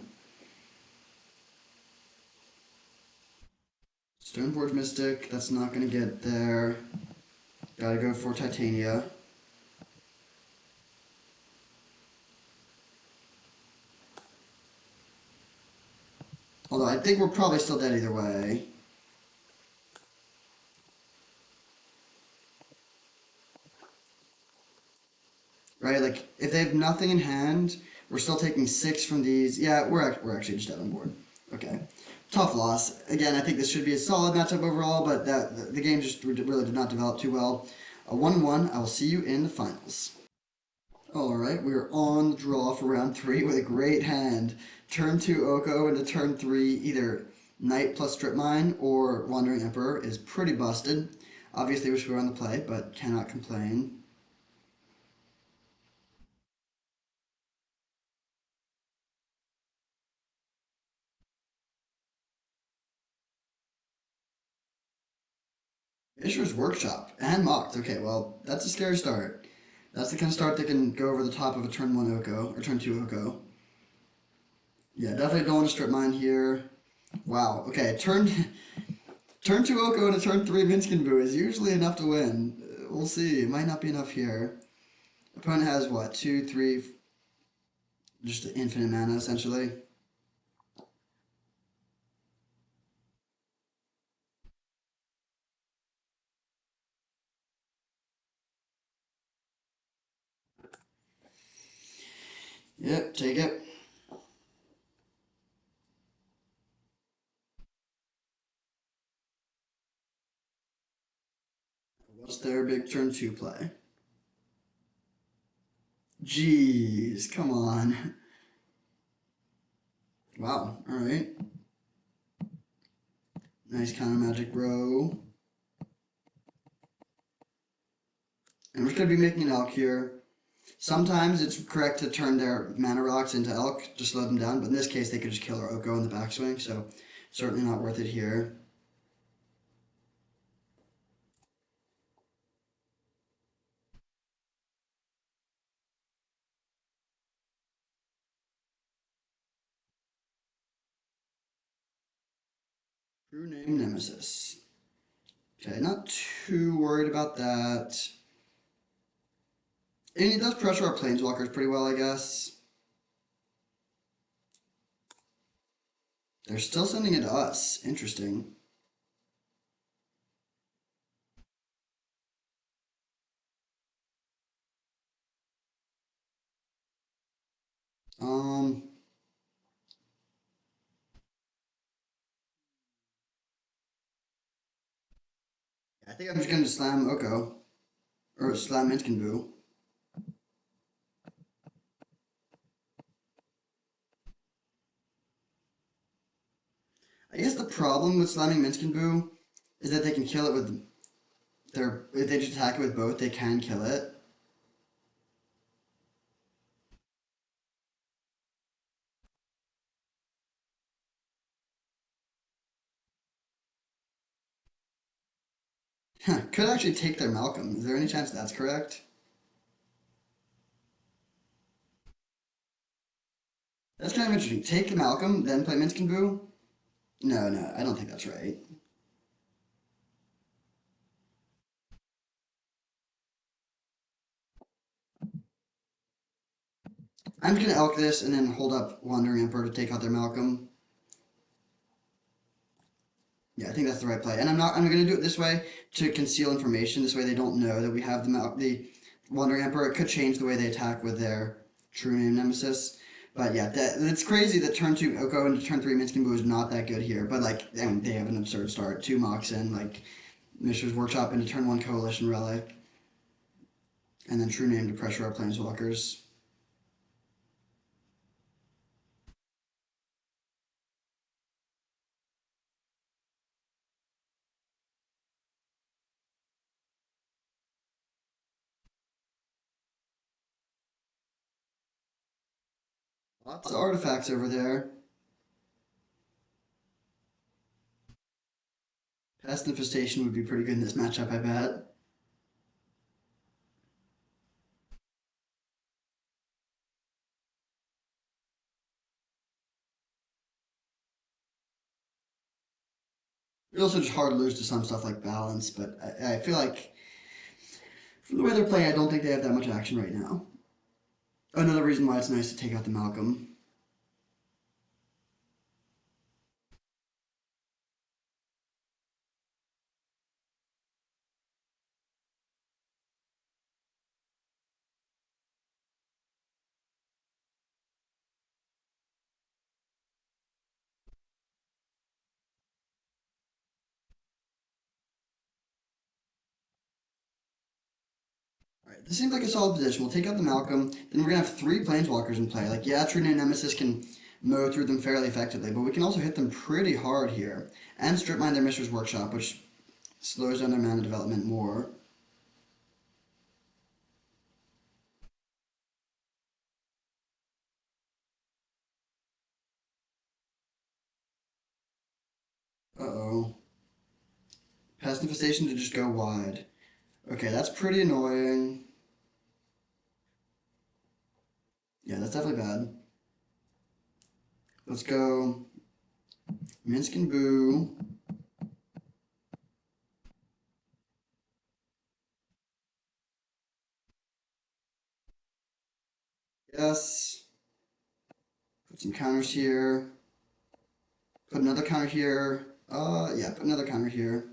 Stoneforge Mystic, that's not going to get there. Gotta go for Titania. Although I think we're probably still dead either way. Right, like, if they have nothing in hand, we're still taking 6 from these. Yeah, we're actually just dead on board. Okay. Tough loss. Again, I think this should be a solid matchup overall, but the game just really did not develop too well. A 1-1. I will see you in the finals. Alright, we're on the draw for round 3 with a great hand. Turn 2 Oko into turn 3, either Knight plus Strip Mine or Wandering Emperor is pretty busted. Obviously, wish we were on the play, but cannot complain. Mishra's Workshop and Mocked. Okay, well, that's a scary start. That's the kind of start that can go over the top of a turn 1 Oko, or turn 2 Oko. Yeah, definitely don't want to strip mine here. Wow, okay, turn 2 Oko and a turn 3 Minskin Boo is usually enough to win. We'll see, it might not be enough here. Opponent has what, 2, 3, just infinite mana essentially. Yep, take it. What's their big turn 2 play? Jeez, come on. Wow, alright. Nice counter magic row. And we're just going to be making an elk here. Sometimes it's correct to turn their mana rocks into elk, just slow them down, but in this case they could just kill our Oko in the backswing, so certainly not worth it here. True name Nemesis. Okay, not too worried about that. And he does pressure our planeswalkers pretty well, I guess. They're still sending it to us. Interesting. Um, I think I'm just gonna slam Oko. Or slam Minskin Boo. I guess the problem with slamming Minskin Boo is that they can kill it with their. If they just attack it with both, they can kill it. Huh, could actually take their Malcolm. Is there any chance that's correct? That's kind of interesting. Take Malcolm, then play Minskin Boo? No, no, I don't think that's right. I'm just gonna elk this and then hold up Wandering Emperor to take out their Malcolm. Yeah, I think that's the right play. And I'm gonna do it this way to conceal information. This way they don't know that we have the Wandering Emperor. It could change the way they attack with their true name Nemesis. But yeah, it's crazy that turn 2 Oko into turn 3 Minskin Boo is not that good here. But like, I mean, they have an absurd start. 2 Moxen, like Mishra's Workshop into turn 1 Coalition Relic, and then true name to pressure our Planeswalkers. Lots of artifacts over there. Pest Infestation would be pretty good in this matchup, I bet. It's also just hard to lose to some stuff like Balance, but I feel like from the way they're playing, I don't think they have that much action right now. Another reason why it's nice to take out the Malcolm. Alright, this seems like a solid position. We'll take out the Malcolm, then we're gonna have 3 Planeswalkers in play. Like, yeah, True Name Nemesis can mow through them fairly effectively, but we can also hit them pretty hard here. And strip mine their Mishra's Workshop, which slows down their mana development more. Uh oh. Pest infestation to just go wide. Okay, that's pretty annoying. Yeah, that's definitely bad. Let's go Minsk and Boo. Yes. Put some counters here. Put another counter here. Yeah, put another counter here.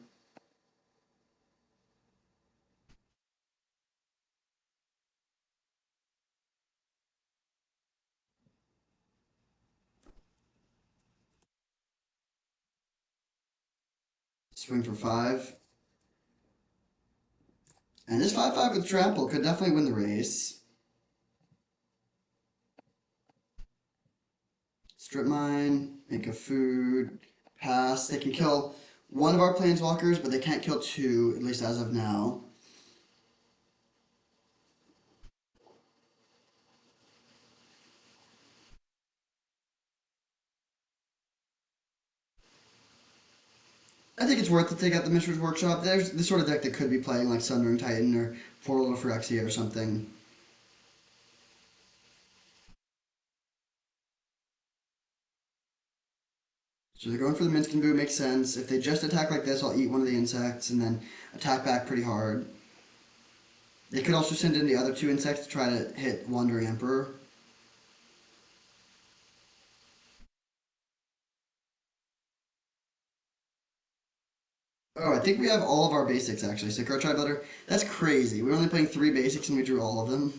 Swing for 5. And this 5/5 with trample could definitely win the race. Strip mine, make a food, pass. They can kill one of our planeswalkers, but they can't kill two, at least as of now. I think it's worth to take out the Mishra's Workshop. There's the sort of deck that could be playing like Sundering Titan or Portal of Phyrexia or something. So they're going for the Minsc and Boo, makes sense. If they just attack like this, I'll eat one of the insects and then attack back pretty hard. They could also send in the other two insects to try to hit Wandering Emperor. Oh, I think we have all of our basics actually. So Card Tribe Builder, that's crazy. We were only playing 3 basics and we drew all of them.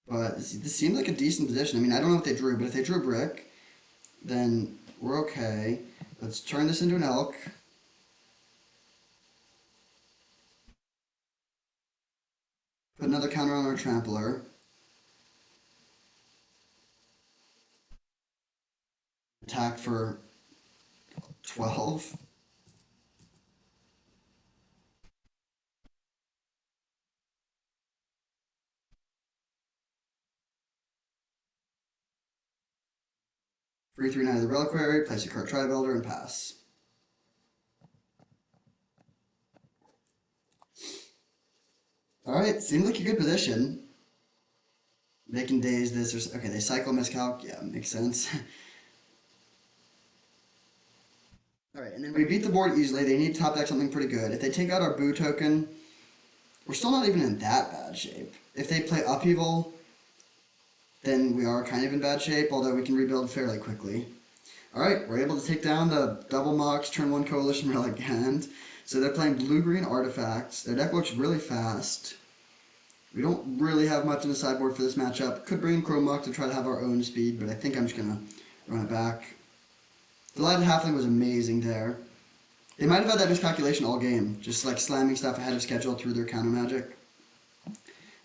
But this seemed like a decent position. I mean, I don't know what they drew, but if they drew Brick, then we're okay. Let's turn this into an Elk. Put another counter on our Trampler. Attack for 12. Free 3 Knight of the Reliquary, place a Card Tribe Builder, and pass. Alright, seemed like a good position. They can daze this or okay, they cycle Miscalc. Yeah, makes sense. Alright, and then we beat the board easily. They need to top deck something pretty good. If they take out our Boo token, we're still not even in that bad shape. If they play Upheaval, then we are kind of in bad shape, although we can rebuild fairly quickly. Alright, we're able to take down the double Mox turn 1 Coalition Relic hand. So they're playing blue-green artifacts. Their deck looks really fast. We don't really have much in the sideboard for this matchup. Could bring in Chrome Mox to try to have our own speed, but I think I'm just going to run it back. The Lighted Halfling was amazing there. They might have had that miscalculation all game, just like slamming stuff ahead of schedule through their counter magic.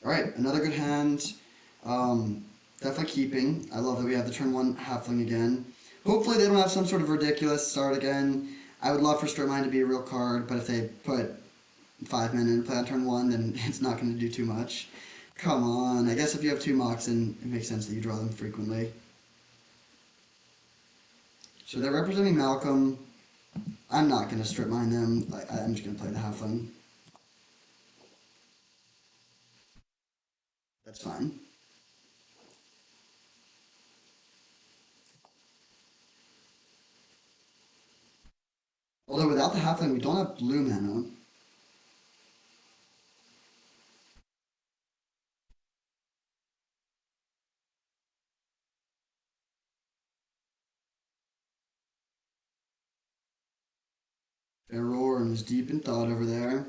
Alright, another good hand. Definitely keeping. I love that we have the turn 1 Halfling again. Hopefully they don't have some sort of ridiculous start again. I would love for Strip Mine to be a real card, but if they put 5 men and play on turn 1, then it's not going to do too much. Come on. I guess if you have 2 Mox, then it makes sense that you draw them frequently. So they're representing Malcolm. I'm not going to Strip Mine them. I'm just going to play the Halfling. That's fine. Although without the Halfling, we don't have blue mana. Faroran is deep in thought over there.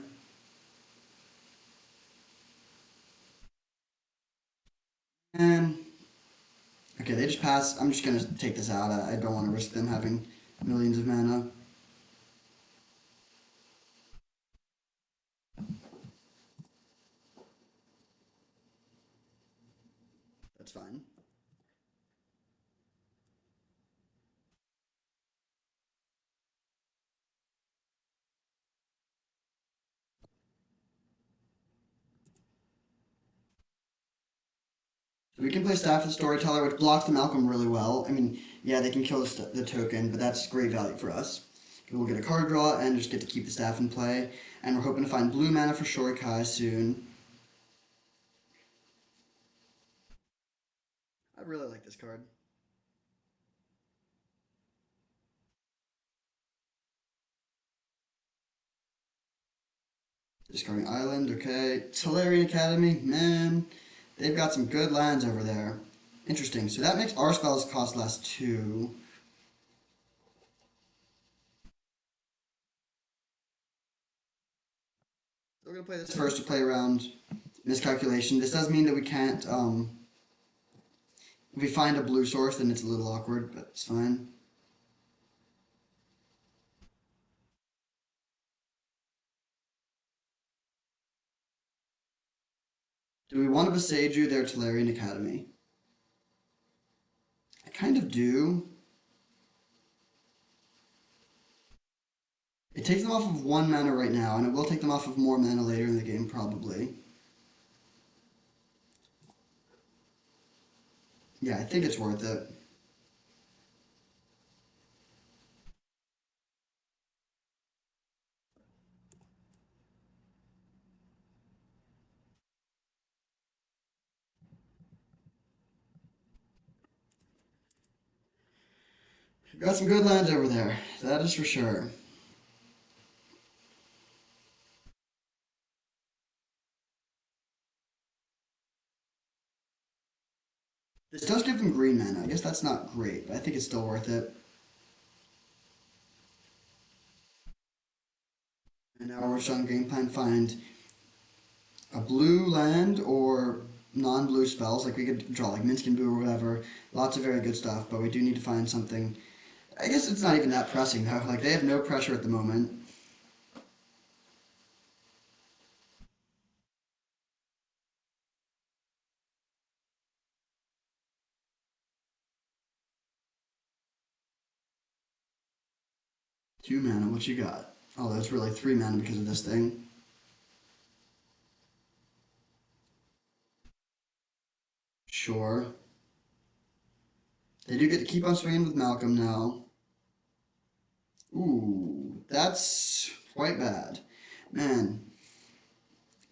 And okay, they just pass. I'm just gonna take this out. I don't want to risk them having millions of mana. That's fine. So we can play Staff of the Storyteller, which blocks the Malcolm really well. I mean, yeah, they can kill the token, but that's great value for us. We'll get a card draw and just get to keep the staff in play. And we're hoping to find blue mana for Shorikai soon. I really like this card. Discarding Island, okay. Tolarian Academy, man. They've got some good lands over there. Interesting. So that makes our spells cost less too. So we're going to play this first to play around miscalculation. This does mean that we can't, if we find a blue source, then it's a little awkward, but it's fine. Do we want to Boseiju their Tolarian Academy? I kind of do. It takes them off of 1 mana right now, and it will take them off of more mana later in the game, probably. Yeah, I think it's worth it. Got some good lands over there, that is for sure. This does give them green mana. I guess that's not great, but I think it's still worth it. And now we're showing game plan find a blue land or non-blue spells. Like we could draw like Minskin Boo or whatever. Lots of very good stuff, but we do need to find something. I guess it's not even that pressing though. Like they have no pressure at the moment. 2 mana, what you got? Oh, that's really 3 mana because of this thing. Sure. They do get to keep on swinging with Malcolm now. Ooh, that's quite bad. Man.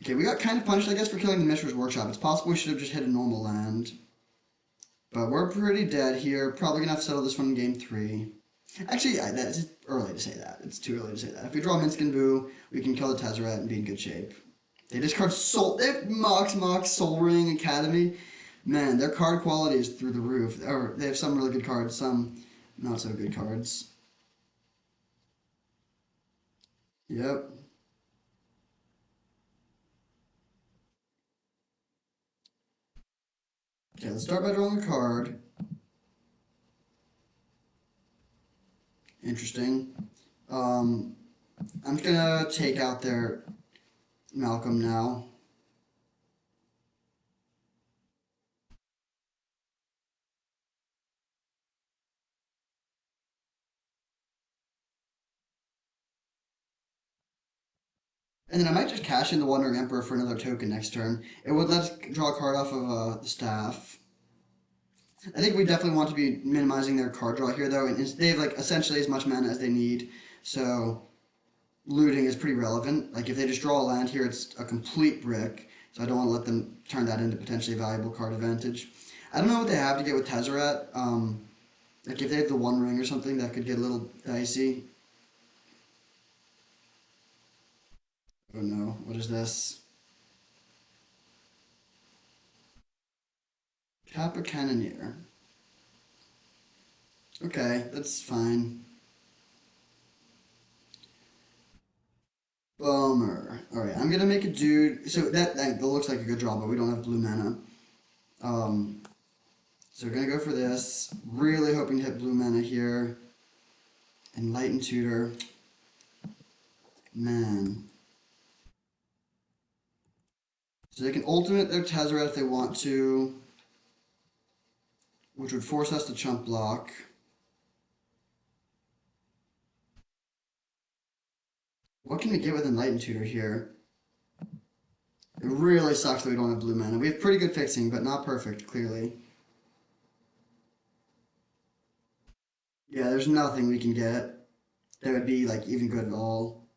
Okay, we got kind of punished, I guess, for killing the Mishra's Workshop. It's possible we should have just hit a normal land. But we're pretty dead here. Probably gonna have to settle this one in game 3. Actually, that's early to say that. It's too early to say that. If we draw Minskin Boo, we can kill the Tezzeret and be in good shape. They discard Soul. They have Mox, Soul Ring, Academy. Man, their card quality is through the roof. Or they have some really good cards, some not so good cards. Yep. Okay, let's start by drawing a card. Interesting. I'm gonna take out their Malcolm now. And then I might just cash in the Wandering Emperor for another token next turn. It would let us draw a card off of the staff. I think we definitely want to be minimizing their card draw here, though, and they have like essentially as much mana as they need. So looting is pretty relevant. Like if they just draw a land here, it's a complete brick. So I don't want to let them turn that into potentially valuable card advantage. I don't know what they have to get with Tezzeret. Like if they have the One Ring or something, that could get a little dicey. Oh no, what is this? Kappa Cannoneer. Okay, that's fine. Bummer. Alright, I'm gonna make a dude. So that looks like a good draw, but we don't have blue mana. Um, so we're gonna go for this. Really hoping to hit blue mana here. Enlightened Tutor. Man. So they can ultimate their Tezzeret if they want to, which would force us to chump block. What can we get with Enlightened Tutor here? It really sucks that we don't have blue mana. We have pretty good fixing, but not perfect, clearly. Yeah, there's nothing we can get that would be like even good at all.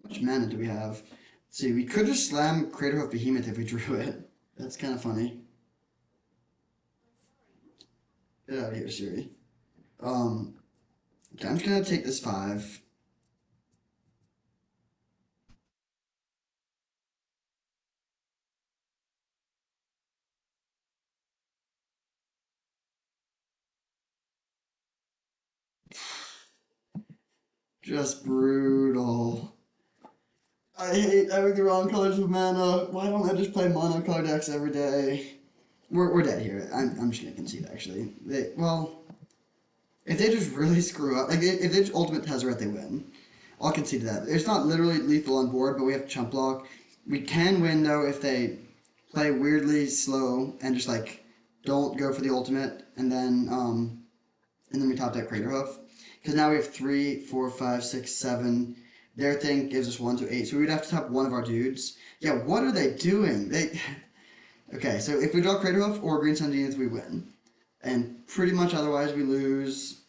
How much mana do we have? Let's see, we could just slam Crater of Behemoth if we drew it. That's kind of funny. Get out of here, Siri. Um, okay, I'm just gonna take this 5. Just brutal. I hate having the wrong colors of mana. Why don't I just play monocolor decks every day? We're dead here. I'm just gonna concede actually. Well, if they just really screw up, like if they just ultimate Tezzeret, they win. I'll concede to that. It's not literally lethal on board, but we have chump block. We can win though if they play weirdly slow and just like don't go for the ultimate, and then we top deck Craterhoof. Because now we have 3, 4, 5, 6, 7. Their thing gives us 1 to 8, so we'd have to top one of our dudes. Yeah, what are they doing? They okay. So if we draw Craterhoof or Green Sun Zenith, we win, and pretty much otherwise we lose.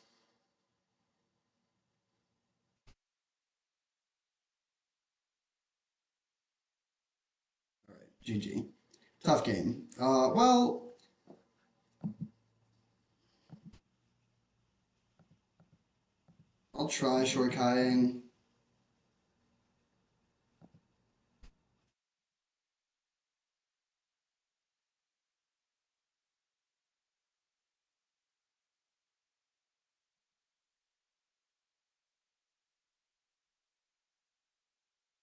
All right, GG. Tough game. Well, I'll try Shorikaiing.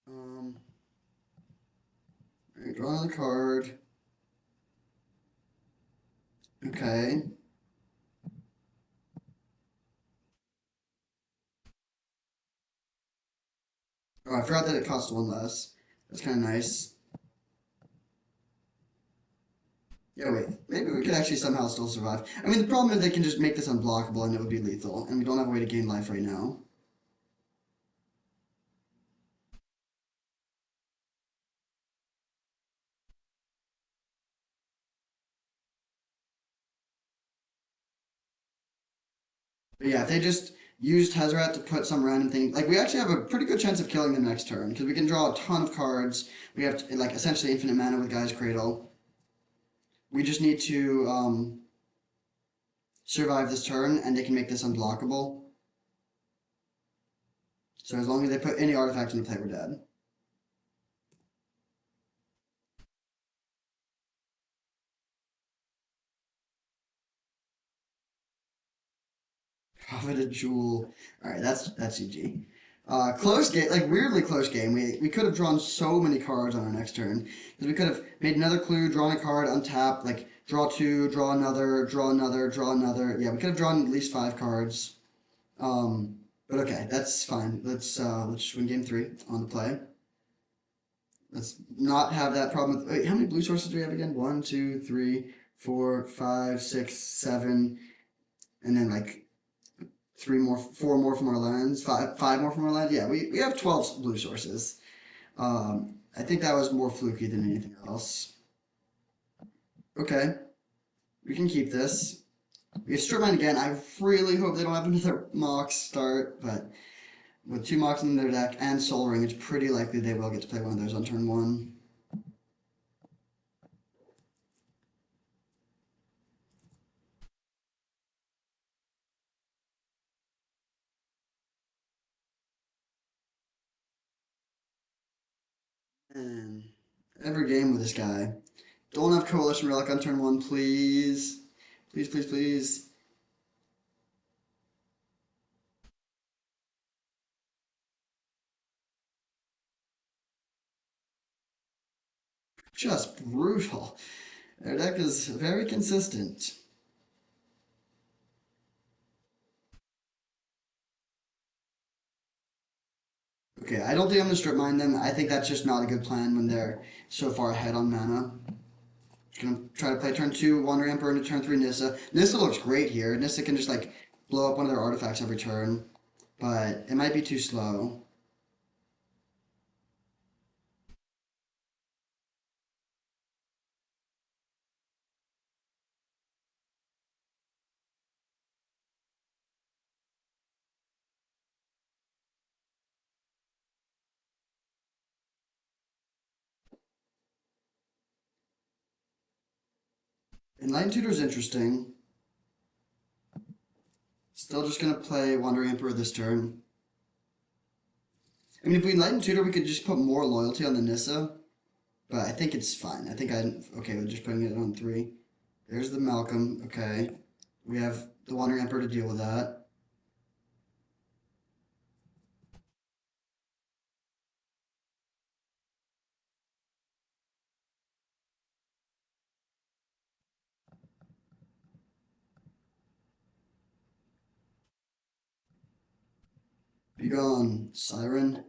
Um, all right, draw another card. Okay. Oh, I forgot that it cost 1 less. That's kind of nice. Yeah, wait. Maybe we could actually somehow still survive. I mean, the problem is they can just make this unblockable and it would be lethal, and we don't have a way to gain life right now. But yeah, if they just use Tezzeret to put some random thing, like we actually have a pretty good chance of killing them next turn because we can draw a ton of cards. We have like essentially infinite mana with Guy's Cradle. We just need to survive this turn, and they can make this unblockable. So as long as they put any artifact into play, we're dead. Coveted Jewel. All right, that's GG. Close game, like weirdly close game. We could have drawn so many cards on our next turn because we could have made another clue, drawn a card, untap, like draw 2, draw another, draw another, draw another. Yeah, we could have drawn at least 5 cards. But okay, that's fine. Let's just win game 3 on the play. Let's not have that problem with. Wait, how many blue sources do we have again? One, two, three, four, five, six, seven, and then like 4 more from our lands, five more from our lands. Yeah, we have 12 blue sources. I think that was more fluky than anything else. Okay, we can keep this. We have strip mine again. I really hope they don't have another Mox start, but with 2 Mox in their deck and Soul Ring, it's pretty likely they will get to play one of those on turn 1. And every game with this guy. Don't have Coalition Relic on turn 1, please. Please, please, please. Just brutal. Their deck is very consistent. Okay, I don't think I'm going to strip mine them. I think that's just not a good plan when they're so far ahead on mana. Gonna try to play turn 2, Wandering Emperor into turn 3 Nissa. Nissa looks great here. Nissa can just like blow up one of their artifacts every turn, but it might be too slow. Enlightened Tutor is interesting. Still just gonna play Wandering Emperor this turn. I mean, if we Enlightened Tutor, we could just put more loyalty on the Nissa, but I think it's fine. I think I'm okay with just putting it on 3. There's the Malcolm. Okay, we have the Wandering Emperor to deal with that. Be gone, Siren.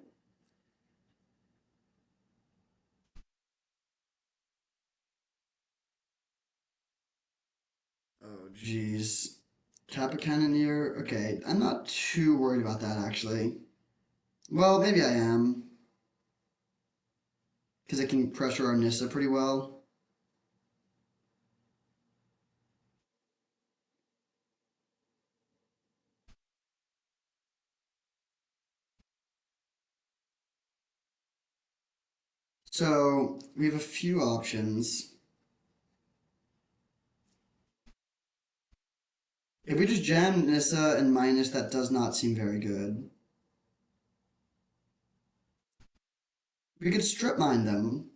Oh, jeez. Kappa Cannoneer. Okay, I'm not too worried about that actually. Well, maybe I am, because it can pressure our Nissa pretty well. So we have a few options. If we just jam Nissa and minus, that does not seem very good. We could strip mine them.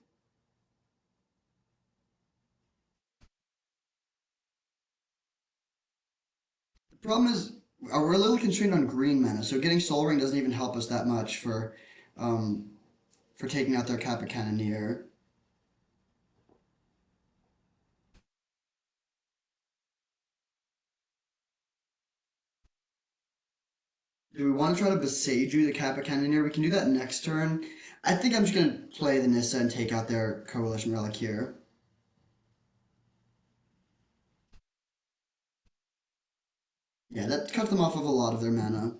The problem is we're a little constrained on green mana, so getting Soul Ring doesn't even help us that much um, for taking out their Kappa Cannoneer. Do we want to try to Boseiju the Kappa Cannoneer? We can do that next turn. I think I'm just going to play the Nissa and take out their Coalition Relic here. Yeah, that cuts them off of a lot of their mana.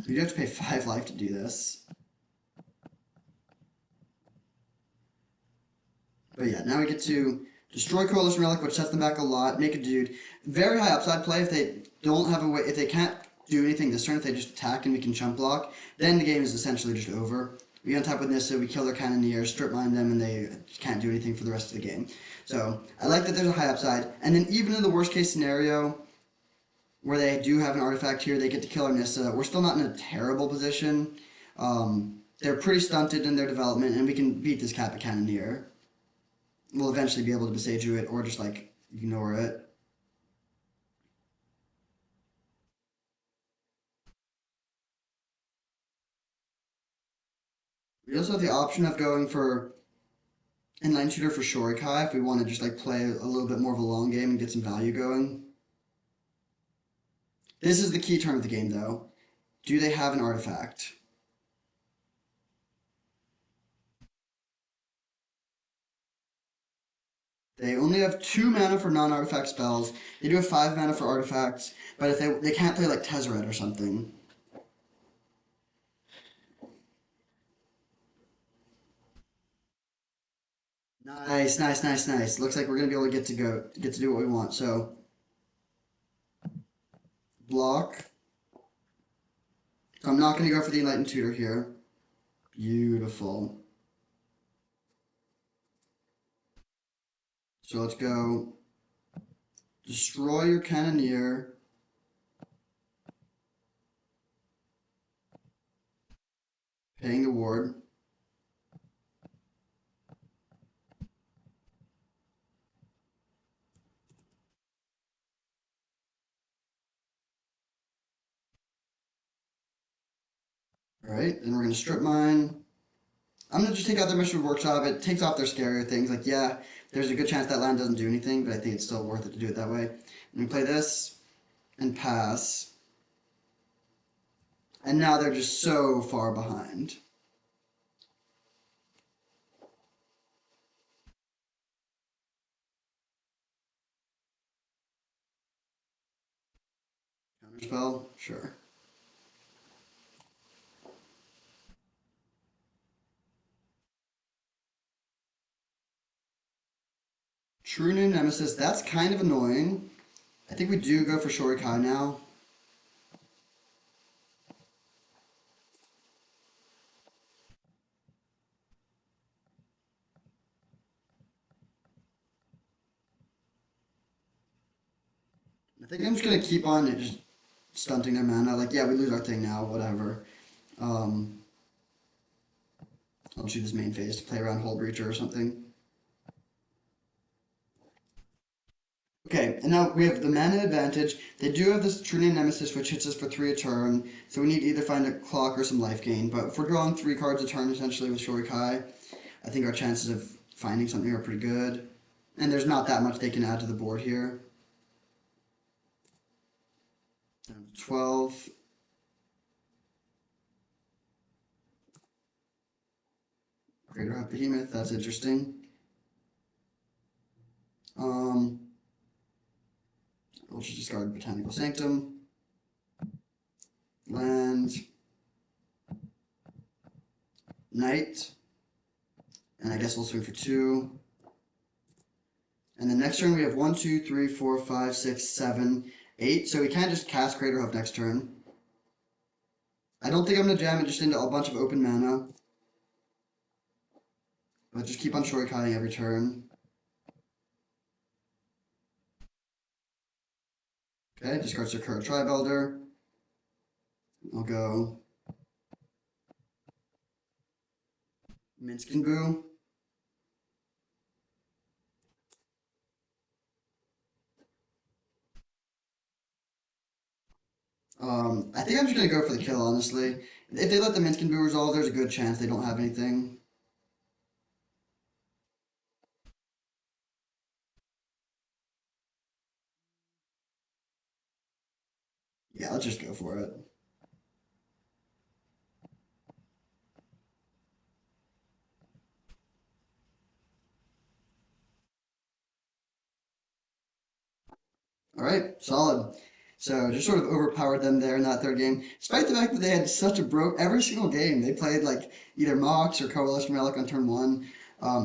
We do have to pay 5 life to do this. But yeah, now we get to destroy Coalition Relic, which sets them back a lot. Make a dude. Very high upside play if they don't have a way, if they can't do anything this turn, if they just attack and we can chump block, then the game is essentially just over. We untap with Nissa, we kill their Cannoneers, strip mine them, and they can't do anything for the rest of the game. So I like that there's a high upside. And then even in the worst case scenario, where they do have an artifact here, they get to kill our Nissa. We're still not in a terrible position. They're pretty stunted in their development, and we can beat this Kappa Cannoneer. We'll eventually be able to Boseiju it or just like ignore it. We also have the option of going for Inline Tutor for Shorikai if we want to just like play a little bit more of a long game and get some value going. This is the key turn of the game though. Do they have an artifact? They only have 2 mana for non-artifact spells. They do have 5 mana for artifacts, but if they can't play like Tezzeret or something. Nice, nice, nice, nice. Looks like we're gonna be able to get to do what we want. So block. So I'm not gonna go for the Enlightened Tutor here. Beautiful. So let's go destroy your Cannoneer. Paying the ward. Alright, then we're gonna strip mine. I'm gonna just take out their Mission Workshop. It takes off their scarier things. Like, yeah, there's a good chance that land doesn't do anything, but I think it's still worth it to do it that way. And we play this and pass. And now they're just so far behind. Spell? Sure. True New Nemesis, that's kind of annoying. I think we do go for Shorikai now. I think I'm just gonna keep on it, just stunting their mana. Like, yeah, we lose our thing now, whatever. Um, I'll choose this main phase to play around Hull Breacher or something. Okay, and now we have the mana advantage. They do have this True Name Nemesis, which hits us for 3 a turn, so we need to either find a clock or some life gain. But if we're drawing 3 cards a turn, essentially, with Shorikai, I think our chances of finding something are pretty good. And there's not that much they can add to the board here. 12. Greater Behemoth, that's interesting. We'll just discard Botanical Sanctum. Land. Knight. And I guess we'll swing for 2. And then next turn we have 1, 2, 3, 4, 5, 6, 7, 8. So we can't just cast Craterhoof next turn. I don't think I'm going to jam it just into a bunch of open mana. But just keep on Shorikaiing every turn. Okay, discard Sakura Tribe Elder. I'll go Minsc and Boo. I think I'm just gonna go for the kill, honestly. If they let the Minsc and Boo resolve, there's a good chance they don't have anything. Yeah, let's just go for it. Alright, solid. So just sort of overpowered them there in that third game, despite the fact that they had such a every single game. They played like either Mox or Coalition Relic on turn 1.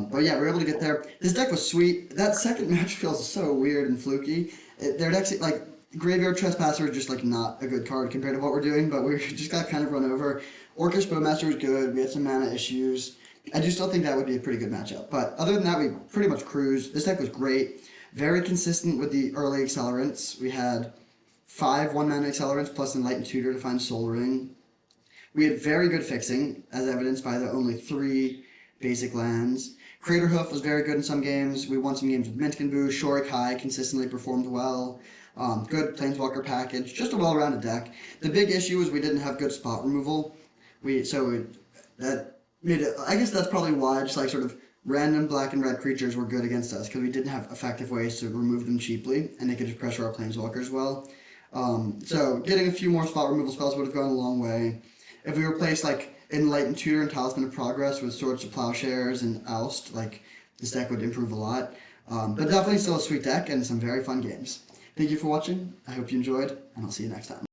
But yeah, we were able to get there. This deck was sweet. That second match feels so weird and fluky. Their deck's like Graveyard Trespasser is just like not a good card compared to what we're doing, but we just got kind of run over. Orcish Bowmaster was good. We had some mana issues. I do still think that would be a pretty good matchup. But other than that, we pretty much cruised. This deck was great. Very consistent with the early accelerants. We had 5 1-mana accelerants plus Enlightened Tutor to find Soul Ring. We had very good fixing, as evidenced by the only 3 basic lands. Craterhoof was very good in some games. We won some games with Minsc and Boo. Shorikai consistently performed well. Good Planeswalker package. Just a well-rounded deck. The big issue was we didn't have good spot removal. That made it. I guess that's probably why just like sort of random black and red creatures were good against us because we didn't have effective ways to remove them cheaply, and they could just pressure our Planeswalkers well. So getting a few more spot removal spells would have gone a long way. If we replaced like Enlightened Tutor and Talisman of Progress with Swords to Plowshares and Oust, like this deck would improve a lot. But definitely still a sweet deck and some very fun games. Thank you for watching. I hope you enjoyed, and I'll see you next time.